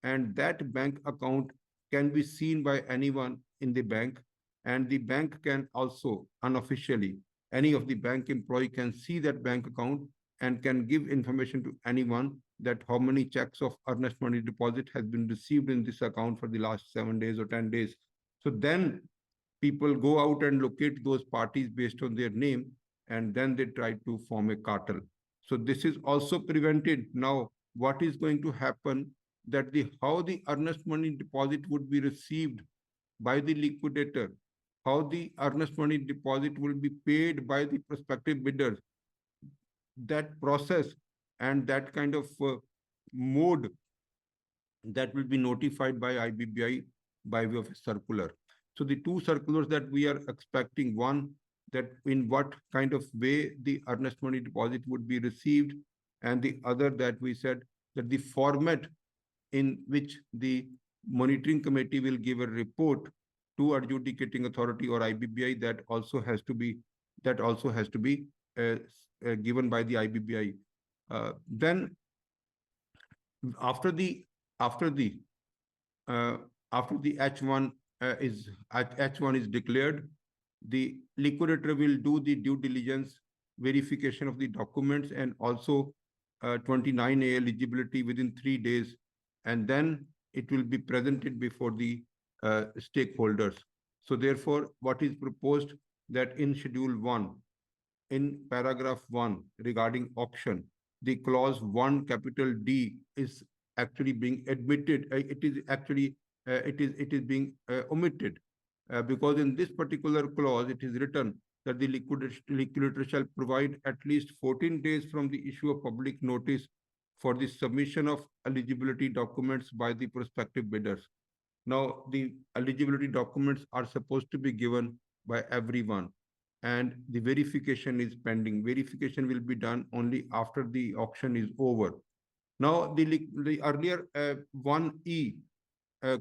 [SPEAKER 2] and that bank account can be seen by anyone in the bank, and the bank can also unofficially, any of the bank employee can see that bank account and can give information to anyone that how many checks of earnest money deposit has been received in this account for the last 7 days or 10 days. So then people go out and locate those parties based on their name, and then they try to form a cartel. So this is also prevented. Now, what is going to happen, that the how the earnest money deposit would be received by the liquidator, how the earnest money deposit will be paid by the prospective bidders, that process and that kind of mode, that will be notified by IBBI by way of a circular. So the two circulars that we are expecting, one, that in what kind of way the earnest money deposit would be received, and the other that we said that the format in which the monitoring committee will give a report to adjudicating authority or IBBI, that also has to be given by the IBBI. Then after the after the uh, after the H1 is declared, the liquidator will do the due diligence verification of the documents and also 29A eligibility within 3 days, and then it will be presented before the stakeholders. So therefore, what is proposed, that in Schedule 1, in paragraph 1 regarding auction, the clause 1 capital D is actually being admitted. It is being omitted, because in this particular clause it is written that the liquidator shall provide at least 14 days from the issue of public notice for the submission of eligibility documents by the prospective bidders. Now, the eligibility documents are supposed to be given by everyone, and the verification is pending. Verification will be done only after the auction is over. Now, the earlier 1E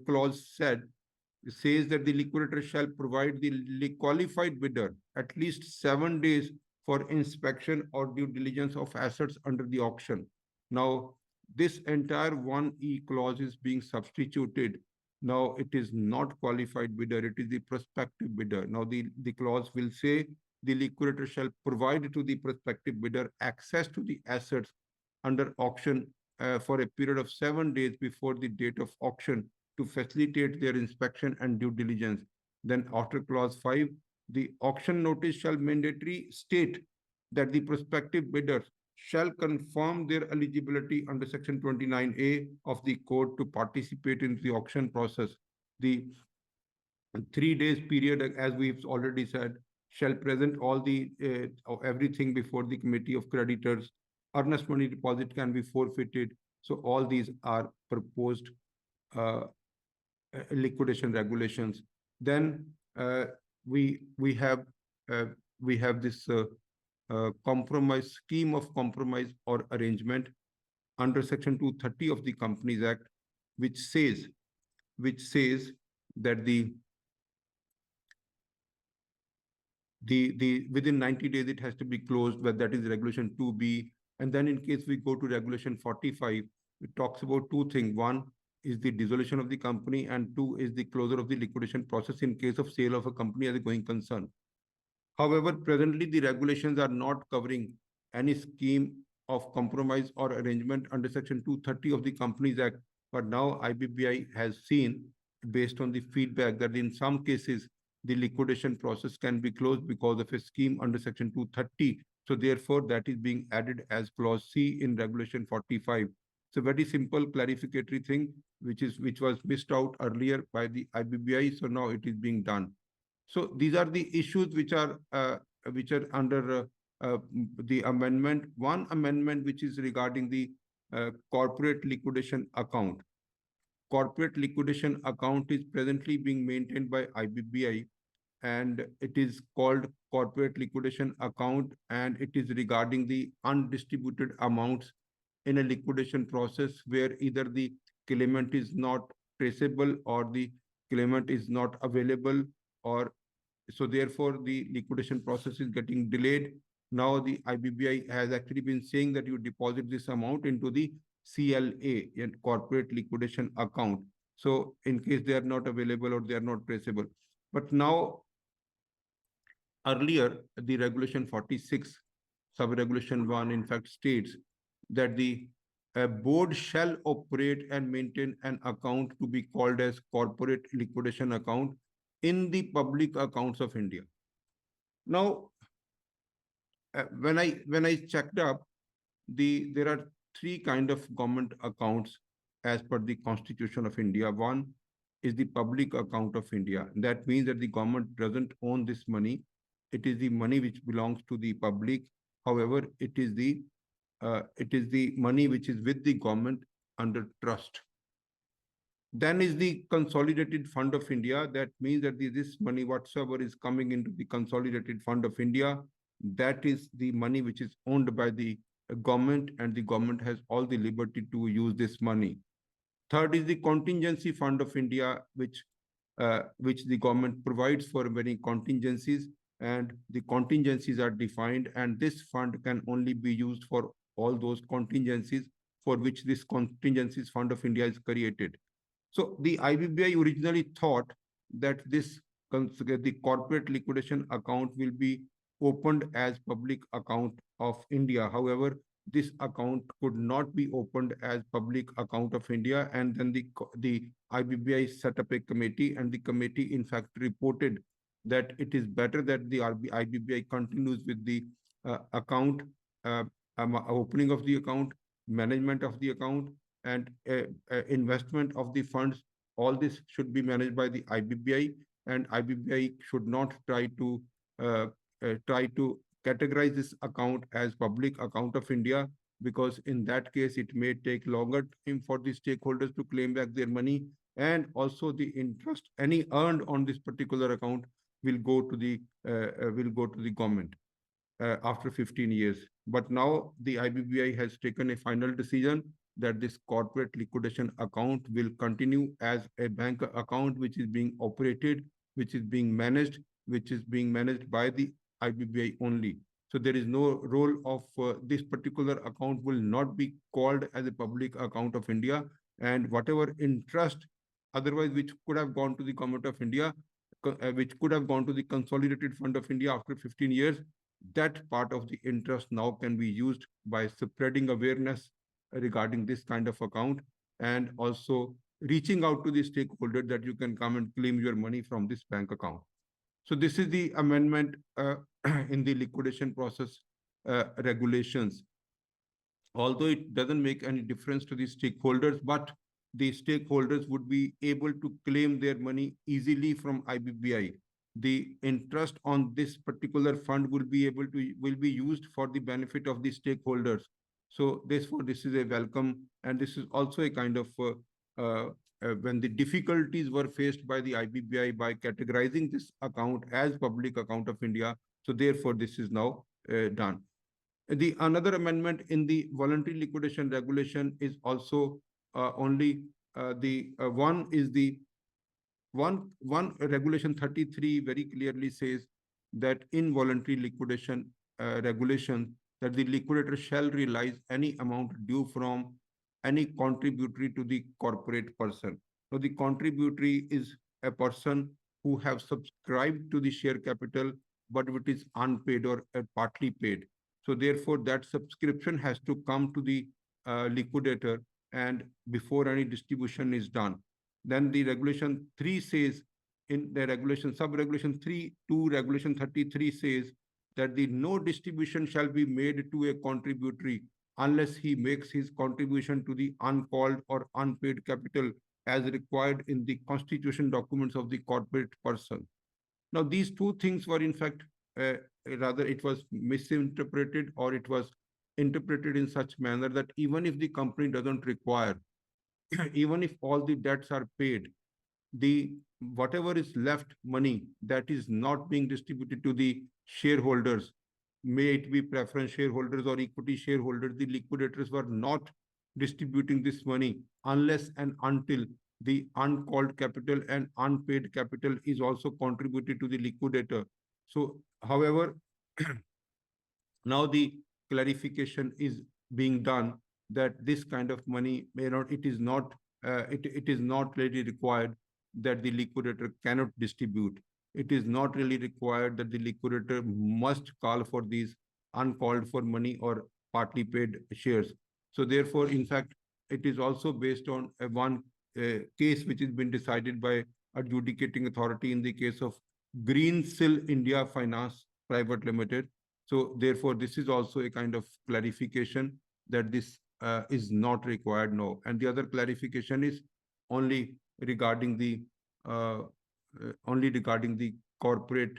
[SPEAKER 2] clause says that the liquidator shall provide the qualified bidder at least 7 days for inspection or due diligence of assets under the auction. Now, this entire 1E clause is being substituted. Now, it is not qualified bidder, it is the prospective bidder. Now, the clause will say the liquidator shall provide to the prospective bidder access to the assets under auction for a period of 7 days before the date of auction to facilitate their inspection and due diligence. Then after clause 5, the auction notice shall mandatory state that the prospective bidders shall confirm their eligibility under section 29A of the code to participate in the auction process. The 3 days period, as we've already said, shall present all the everything before the committee of creditors. Earnest money deposit can be forfeited. So all these are proposed uh, liquidation regulations. Then we have this compromise scheme of compromise or arrangement under section 230 of the Companies Act, which says that the within 90 days it has to be closed, but that is regulation 2B. And then in case we go to regulation 45, it talks about two things. One is the dissolution of the company, and two is the closure of the liquidation process in case of sale of a company as a going concern. However, presently the regulations are not covering any scheme of compromise or arrangement under section 230 of the Companies Act. But now IBBI has seen, based on the feedback, that in some cases the liquidation process can be closed because of a scheme under section 230. So therefore, that is being added as clause C in regulation 45. It's a very simple clarificatory thing, which was missed out earlier by the IBBI. So now it is being done. So these are the issues which are under the amendment. One amendment which is regarding the corporate liquidation account. Corporate liquidation account is presently being maintained by IBBI, and it is called corporate liquidation account, and it is regarding the undistributed amounts in a liquidation process where either the claimant is not traceable or the claimant is not available, or so therefore the liquidation process is getting delayed. Now the IBBI has actually been saying that you deposit this amount into the CLA and corporate liquidation account. So in case they are not available or they are not traceable. But now earlier the regulation 46 sub-regulation 1, in fact, states that the board shall operate and maintain an account to be called as corporate liquidation account in the public accounts of India. Now, when I checked up, there are three kind of government accounts as per the Constitution of India. One is the public account of India. That means that the government doesn't own this money. It is the money which belongs to the public. However, it is the money which is with the government under trust. Then is the Consolidated Fund of India. That means that this money, whatsoever is coming into the Consolidated Fund of India, that is the money which is owned by the government, and the government has all the liberty to use this money. Third is the Contingency Fund of India, which the government provides for many contingencies, and the contingencies are defined, and this fund can only be used for all those contingencies for which this Contingencies Fund of India is created. So the IBBI originally thought that the corporate liquidation account will be opened as public account of India. However, this account could not be opened as public account of India, and then the IBBI set up a committee, and the committee in fact reported that it is better that the IBBI continues with the account, opening of the account, management of the account, and investment of the funds. All this should be managed by the IBBI, and IBBI should not try to categorize this account as public account of India, because in that case it may take longer time for the stakeholders to claim back their money, and also the interest any earned on this particular account will go to the government after 15 years. But now the IBBI has taken a final decision that this corporate liquidation account will continue as a bank account which is being operated, which is being managed by the IBBI only. So there is no role of this particular account will not be called as a public account of India, and whatever interest otherwise which could have gone to the government of India, which could have gone to the Consolidated Fund of India after 15 years, that part of the interest now can be used by spreading awareness regarding this kind of account, and also reaching out to the stakeholder that you can come and claim your money from this bank account. So this is the amendment in the liquidation process regulations. Although it doesn't make any difference to the stakeholders, but the stakeholders would be able to claim their money easily from IBBI. The interest on this particular fund will be used for the benefit of the stakeholders. So therefore, this is a welcome, and this is also a kind of when the difficulties were faced by the IBBI by categorizing this account as public account of India. So therefore, this is now done. The another amendment in the voluntary liquidation regulation is also only one is the one regulation 33 very clearly says that in voluntary liquidation regulation that the liquidator shall realize any amount due from any contributory to the corporate person. So the contributory is a person who have subscribed to the share capital, but it is unpaid or partly paid. So therefore, that subscription has to come to the liquidator, and before any distribution is done. Then the regulation 3 says in the regulation sub-regulation 3 to regulation 33 says that the no distribution shall be made to a contributory unless he makes his contribution to the uncalled or unpaid capital as required in the constitution documents of the corporate person. Now, these two things were in fact, rather it was misinterpreted, or it was interpreted in such manner that even if the company doesn't require, even if all the debts are paid, the whatever is left money that is not being distributed to the shareholders, may it be preference shareholders or equity shareholders, the liquidators were not distributing this money unless and until the uncalled capital and unpaid capital is also contributed to the liquidator. So, however, now the clarification is being done that this kind of money may not, it is not really required that the liquidator cannot distribute. It is not really required that the liquidator must call for these uncalled for money or partly paid shares. So therefore, in fact, it is also based on one case which has been decided by adjudicating authority in the case of Greensill India Finance Private Limited. So therefore, this is also a kind of clarification that this is not required now. And the other clarification is only regarding the corporate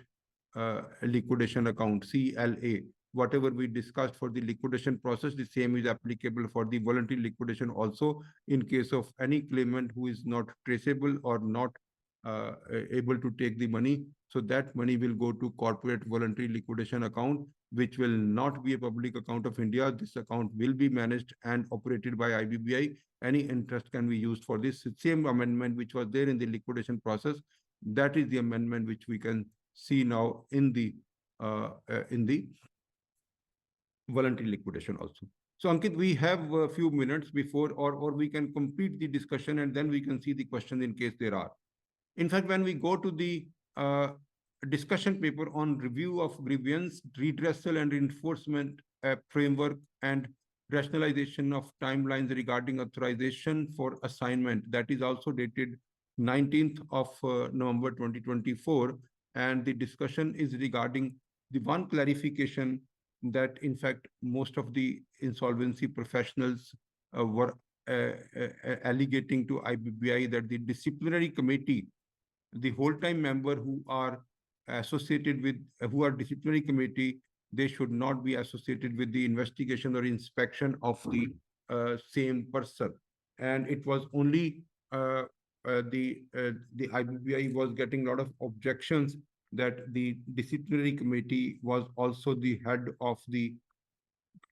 [SPEAKER 2] liquidation account, CLA. Whatever we discussed for the liquidation process, the same is applicable for the voluntary liquidation also, in case of any claimant who is not traceable or not able to take the money. So that money will go to corporate voluntary liquidation account, which will not be a public account of India. This account will be managed and operated by IBBI. Any interest can be used for this. Same amendment which was there in the liquidation process, that is the amendment which we can see now in the voluntary liquidation also. So Ankit, we have a few minutes before, or we can complete the discussion and then we can see the questions in case there are. In fact, when we go to the discussion paper on review of grievance, redressal and enforcement framework and rationalization of timelines regarding authorization for assignment, that is also dated 19th of November 2024. And the discussion is regarding the one clarification that, in fact, most of the insolvency professionals were alleging to IBBI that the disciplinary committee, the whole-time member who are associated with, who are disciplinary committee, they should not be associated with the investigation or inspection of the same person. And it was only the IBBI was getting a lot of objections that the disciplinary committee was also the head of the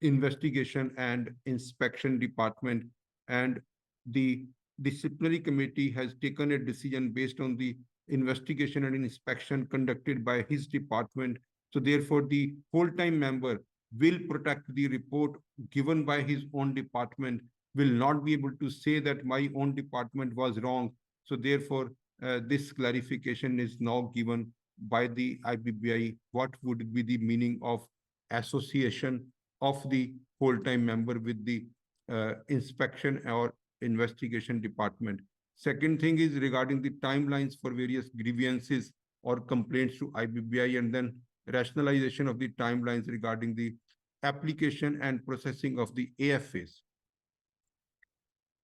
[SPEAKER 2] investigation and inspection department, and the disciplinary committee has taken a decision based on the investigation and inspection conducted by his department. So therefore, the whole-time member will protect the report given by his own department, will not be able to say that my own department was wrong. So therefore, this clarification is now given by the IBBI. What would be the meaning of association of the whole-time member with the inspection or investigation department? Second thing is regarding the timelines for various grievances or complaints to IBBI, and then rationalization of the timelines regarding the application and processing of the AFAs.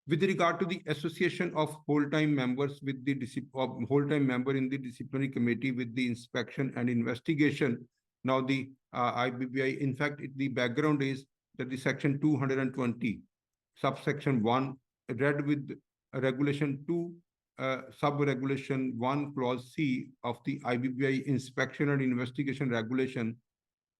[SPEAKER 2] With regard to the association of whole-time members with the whole-time member in the disciplinary committee with the inspection and investigation, now the IBBI, in fact, the background is that the section 220, subsection 1, read with regulation 2, sub-regulation 1, clause C of the IBBI inspection and investigation regulation,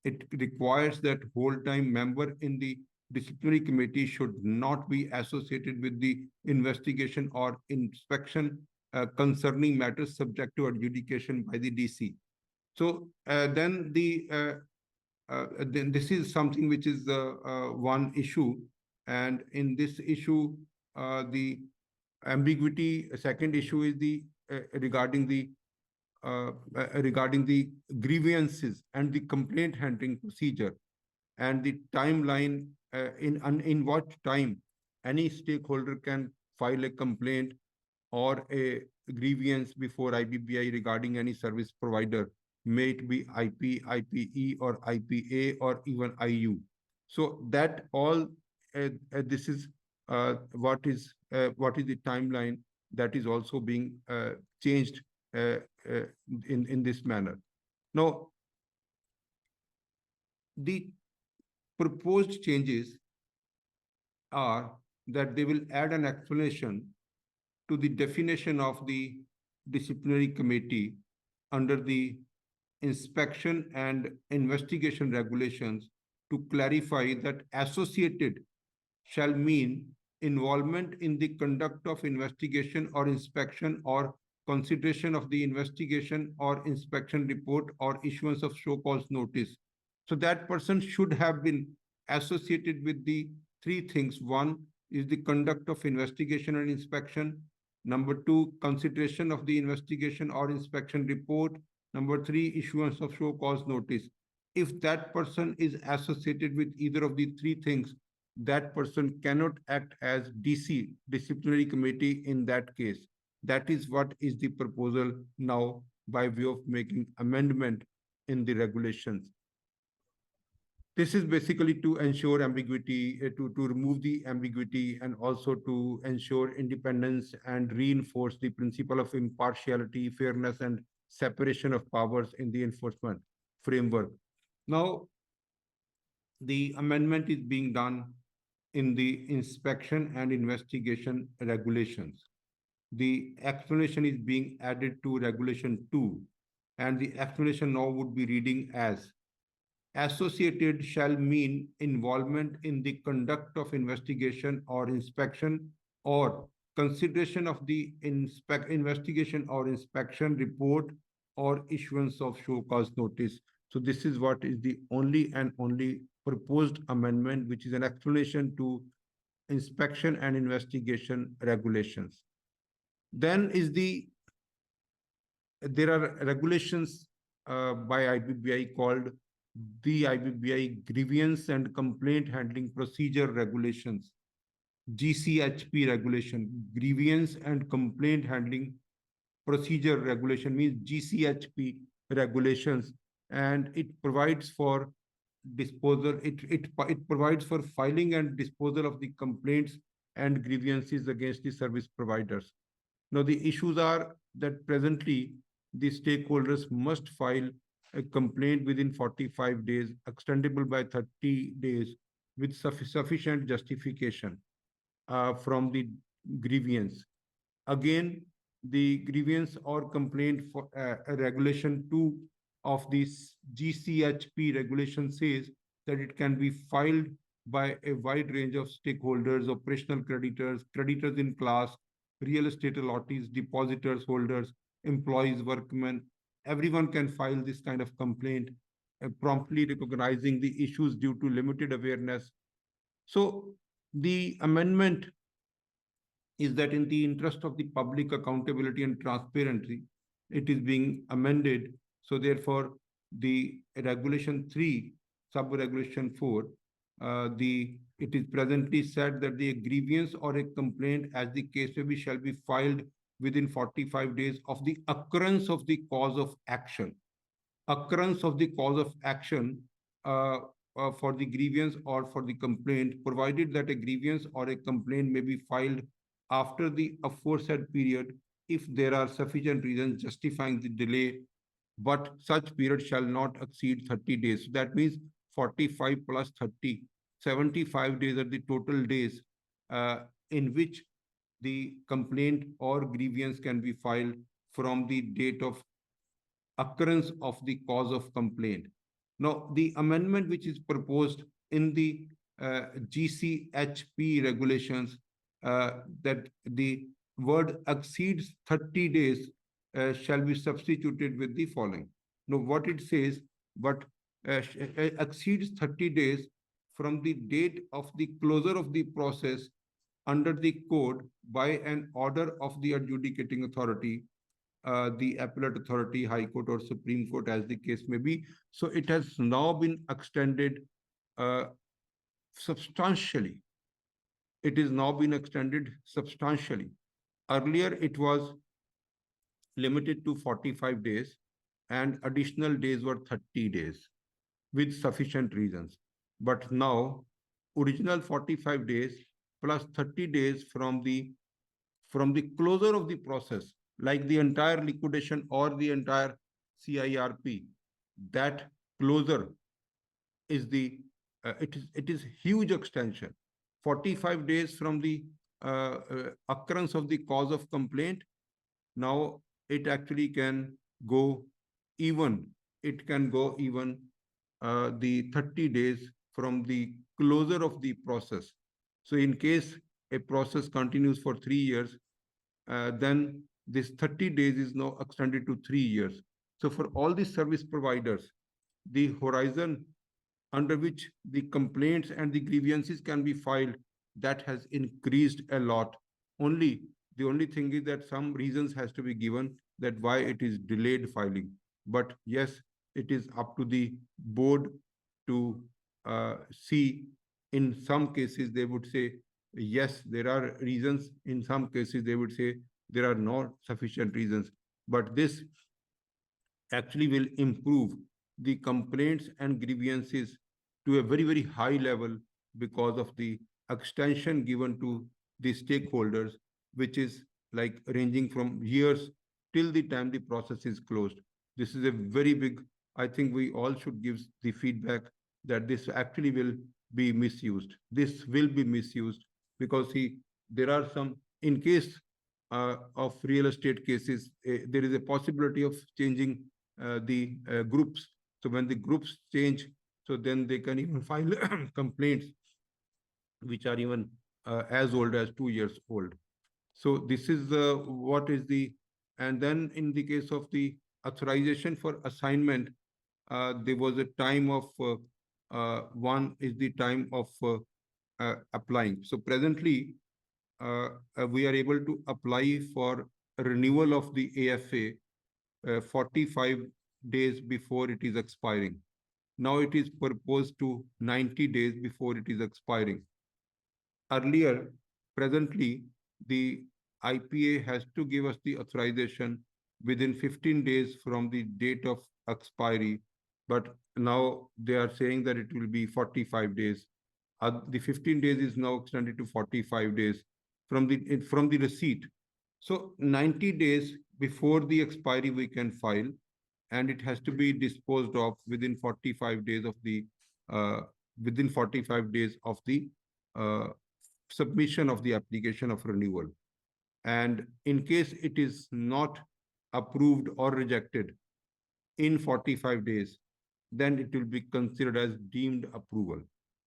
[SPEAKER 2] it requires that whole-time member in the disciplinary committee should not be associated with the investigation or inspection concerning matters subject to adjudication by the DC. So then this is something which is one issue, and in this issue, the ambiguity. Second issue is the regarding the grievances and the complaint handling procedure and the timeline, in what time any stakeholder can file a complaint or a grievance before IBBI regarding any service provider, may it be IP, IPE, or IPA, or even IU. So that all, this is what is the timeline that is also being changed in this manner. Now, the proposed changes are that they will add an explanation to the definition of the disciplinary committee under the inspection and investigation regulations to clarify that associated shall mean involvement in the conduct of investigation or inspection or consideration of the investigation or inspection report or issuance of show cause notice. So that person should have been associated with the three things. One is the conduct of investigation and inspection. Number two, consideration of the investigation or inspection report. Number three, issuance of show cause notice. if that person is associated with either of the three things, that person cannot act as DC, disciplinary committee in that case. That is what is the proposal now by way of making amendment in the regulations. This is basically to ensure ambiguity, to remove the ambiguity, and also to ensure independence and reinforce the principle of impartiality, fairness, and separation of powers in the enforcement framework. Now, the amendment is being done in the inspection and investigation regulations. The explanation is being added to regulation 2, and the explanation now would be reading as associated shall mean involvement in the conduct of investigation or inspection or consideration of the investigation or inspection report or issuance of show cause notice. So this is what is the only and only proposed amendment, which is an explanation to inspection and investigation regulations. Then is there are regulations by IBBI called the IBBI Grievance and Complaint Handling Procedure Regulations, GCHP regulation. Grievance and Complaint Handling Procedure Regulation means GCHP regulations, and it provides for disposal. It provides for filing and disposal of the complaints and grievances against the service providers. Now, the issues are that presently the stakeholders must file a complaint within 45 days, extendable by 30 days, with sufficient justification from the grievance. Again, the grievance or complaint for regulation 2 of this GCHP regulation says that it can be filed by a wide range of stakeholders, operational creditors, creditors in class, real estate allottees, depositors, holders, employees, workmen. Everyone can file this kind of complaint, promptly recognizing the issues due to limited awareness. So the amendment is that in the interest of the public accountability and transparency, it is being amended. So therefore, the regulation 3, sub-regulation 4, it is presently said that the grievance or a complaint, as the case may be, shall be filed within 45 days of the occurrence of the cause of action. Occurrence of the cause of action for the grievance or for the complaint, provided that a grievance or a complaint may be filed after the aforesaid period if there are sufficient reasons justifying the delay, but such period shall not exceed 30 days. So that means 45 plus 30, 75 days are the total days in which the complaint or grievance can be filed from the date of occurrence of the cause of complaint. Now, the amendment which is proposed in the GCHP regulations, that the word exceeds 30 days shall be substituted with the following. Now, what it says, but exceeds 30 days from the date of the closure of the process under the code by an order of the adjudicating authority, the appellate authority, High Court or Supreme Court, as the case may be. So it has now been extended substantially. It is now been extended substantially. Earlier, it was limited to 45 days, and additional days were 30 days with sufficient reasons. But now, original 45 days plus 30 days from the closure of the process, like the entire liquidation or the entire CIRP, that closure is the it is huge extension. 45 days from the occurrence of the cause of complaint. Now it actually can go even. It can go even the 30 days from the closure of the process. So in case a process continues for 3 years, then this 30 days is now extended to 3 years. So for all the service providers, the horizon under which the complaints and the grievances can be filed, that has increased a lot. The only thing is that some reasons has to be given that why it is delayed filing. But yes, it is up to the board to see. In some cases, they would say, yes, there are reasons. In some cases, they would say there are not sufficient reasons. But this actually will improve the complaints and grievances to a very, very high level because of the extension given to the stakeholders, which is like ranging from years till the time the process is closed. This is a very big, I think we all should give the feedback that this actually will be misused. This will be misused because there are some, in case of real estate cases, there is a possibility of changing the groups. So when the groups change, so then they can even file complaints which are even as old as 2 years old. So this is what is the, and then in the case of the authorization for assignment, there was a time of one is the time of applying. So presently, we are able to apply for renewal of the AFA 45 days before it is expiring. Now it is proposed to 90 days before it is expiring. Earlier, presently, the IPA has to give us the authorization within 15 days from the date of expiry, but now they are saying that it will be 45 days. The 15 days is now extended to 45 days from the receipt. So 90 days before the expiry we can file, and it has to be disposed of within 45 days of the uh, within 45 days of the uh, submission of the application of renewal. And in case it is not approved or rejected in 45 days, then it will be considered as deemed approval.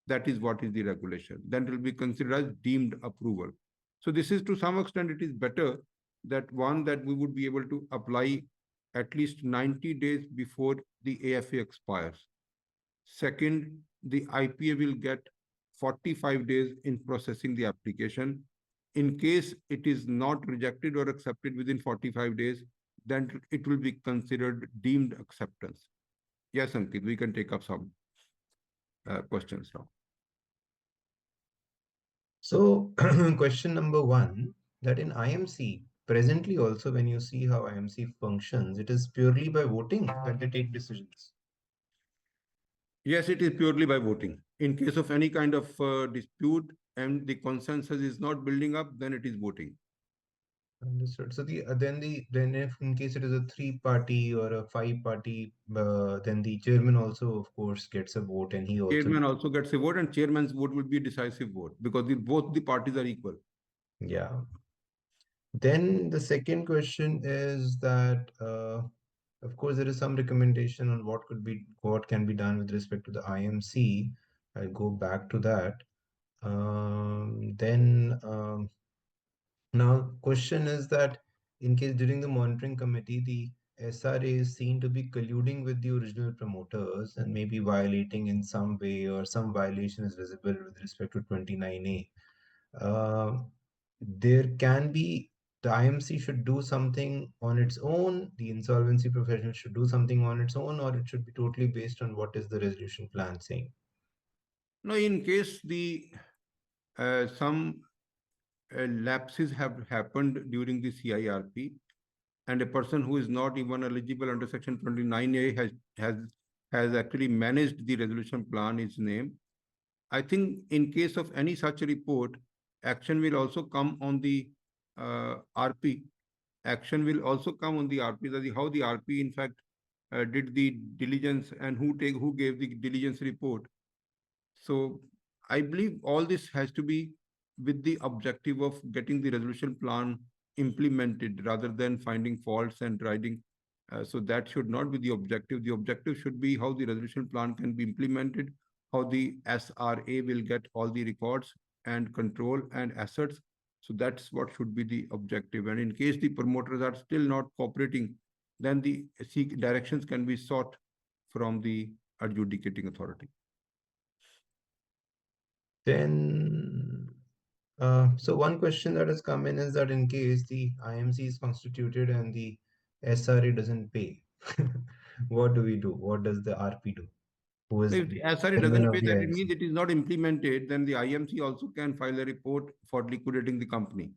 [SPEAKER 2] That is what is the regulation. Then it will be considered as deemed approval. So this is, to some extent, it is better that one, that we would be able to apply at least 90 days before the AFA expires. Second, the IPA will get 45 days in processing the application. In case it is not rejected or accepted within 45 days, then it will be considered deemed acceptance. Yes, Ankit, we can take up some questions now.
[SPEAKER 1] So, question number one, that in IMC, presently also when you see how IMC functions, it is purely by voting that they take decisions.
[SPEAKER 2] Yes, it is purely by voting. In case of any kind of dispute and the consensus is not building up, then it is voting.
[SPEAKER 1] Understood. So then if in case it is a three-party or a five-party, then the chairman also, of course, gets a vote, and he also,
[SPEAKER 2] Chairman also gets a vote, and chairman's vote will be a decisive vote because both the parties are equal.
[SPEAKER 1] yeah. Then the second question is that, of course, there is some recommendation on what can be done with respect to the IMC. I'll go back to that. Then now, question is that in case during the monitoring committee, the SRA is seen to be colluding with the original promoters and maybe violating in some way, or some violation is visible with respect to 29A. Uh, there can be, the IMC should do something on its own, the insolvency professional should do something on its own, or it should be totally based on what is the resolution plan saying.
[SPEAKER 2] Now, in case the some lapses have happened during the CIRP, and a person who is not even eligible under Section 29A has actually managed the resolution plan is named. I think in case of any such report, action will also come on the RP. Action will also come on the RP. That is how the RP, in fact, did the diligence and who gave the diligence report. So I believe all this has to be with the objective of getting the resolution plan implemented rather than finding faults and writing. So that should not be the objective. The objective should be how the resolution plan can be implemented, how the SRA will get all the records and control and assets. So that's what should be the objective. And in case the promoters are still not cooperating, then the directions can be sought from the adjudicating authority.
[SPEAKER 1] Then, so one question that has come in is that in case the IMC is constituted and the SRA doesn't pay, What do we do? What does the RP do? Who is
[SPEAKER 2] If the SRA
[SPEAKER 1] chairman
[SPEAKER 2] doesn't
[SPEAKER 1] of
[SPEAKER 2] pay
[SPEAKER 1] the
[SPEAKER 2] that, it
[SPEAKER 1] IMC?
[SPEAKER 2] means it is not implemented, then the IMC also can file a report for liquidating the company.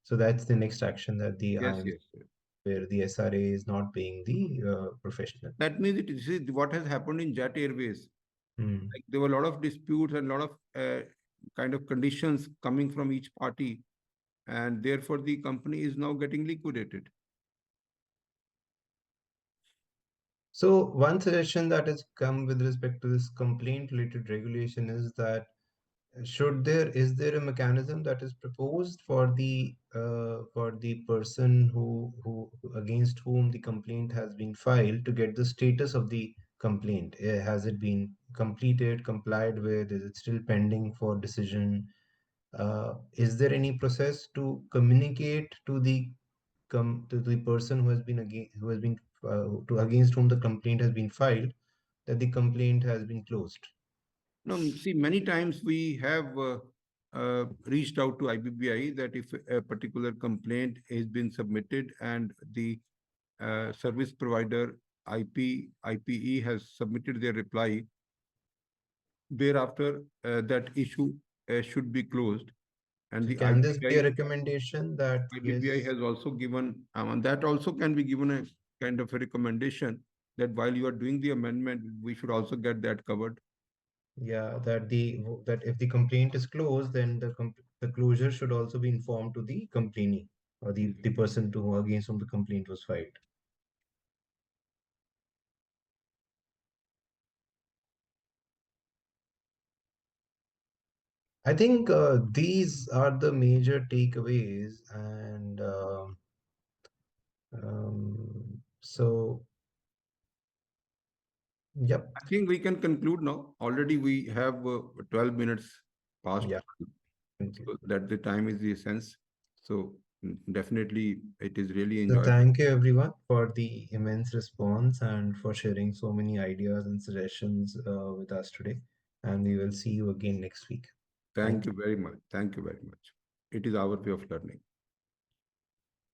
[SPEAKER 1] So that's the next action that the
[SPEAKER 2] Yes,
[SPEAKER 1] IMC,
[SPEAKER 2] yes, yes.
[SPEAKER 1] where the SRA is not paying the professional.
[SPEAKER 2] That means it is what has happened in Jet Airways.
[SPEAKER 1] Hmm.
[SPEAKER 2] Like there were a lot of disputes and a lot of kind of conditions coming from each party, and therefore the company is now getting liquidated.
[SPEAKER 1] So one suggestion that has come with respect to this complaint related regulation is that is there a mechanism that is proposed for the person who against whom the complaint has been filed to get the status of the complaint? Has it been completed, complied with? Is it still pending for decision? Is there any process to communicate to the person who has been against whom the complaint has been filed, that the complaint has been closed?
[SPEAKER 2] No, see, many times we have reached out to IBBI that if a particular complaint has been submitted and the service provider IPE has submitted their reply, thereafter that issue should be closed. And
[SPEAKER 1] So
[SPEAKER 2] the
[SPEAKER 1] can this be a
[SPEAKER 2] IBBI,
[SPEAKER 1] recommendation that
[SPEAKER 2] IBBI
[SPEAKER 1] yes,
[SPEAKER 2] has also given, and that also can be given a kind of a recommendation that while you are doing the amendment, we should also get that covered.
[SPEAKER 1] yeah, that if the complaint is closed, then the closure should also be informed to the complainant or the person to who against whom the complaint was filed. I think these are the major takeaways, and so yep,
[SPEAKER 2] I think we can conclude now. Already we have 12 minutes past,
[SPEAKER 1] yeah. Thank you.
[SPEAKER 2] so that the time is the essence. So definitely it is really
[SPEAKER 1] So
[SPEAKER 2] enjoyable.
[SPEAKER 1] thank you everyone for the immense response and for sharing so many ideas and suggestions with us today. And we will see you again next week.
[SPEAKER 2] Thank
[SPEAKER 1] Thank
[SPEAKER 2] you
[SPEAKER 1] you.
[SPEAKER 2] very much. Thank you very much. It is our way of learning.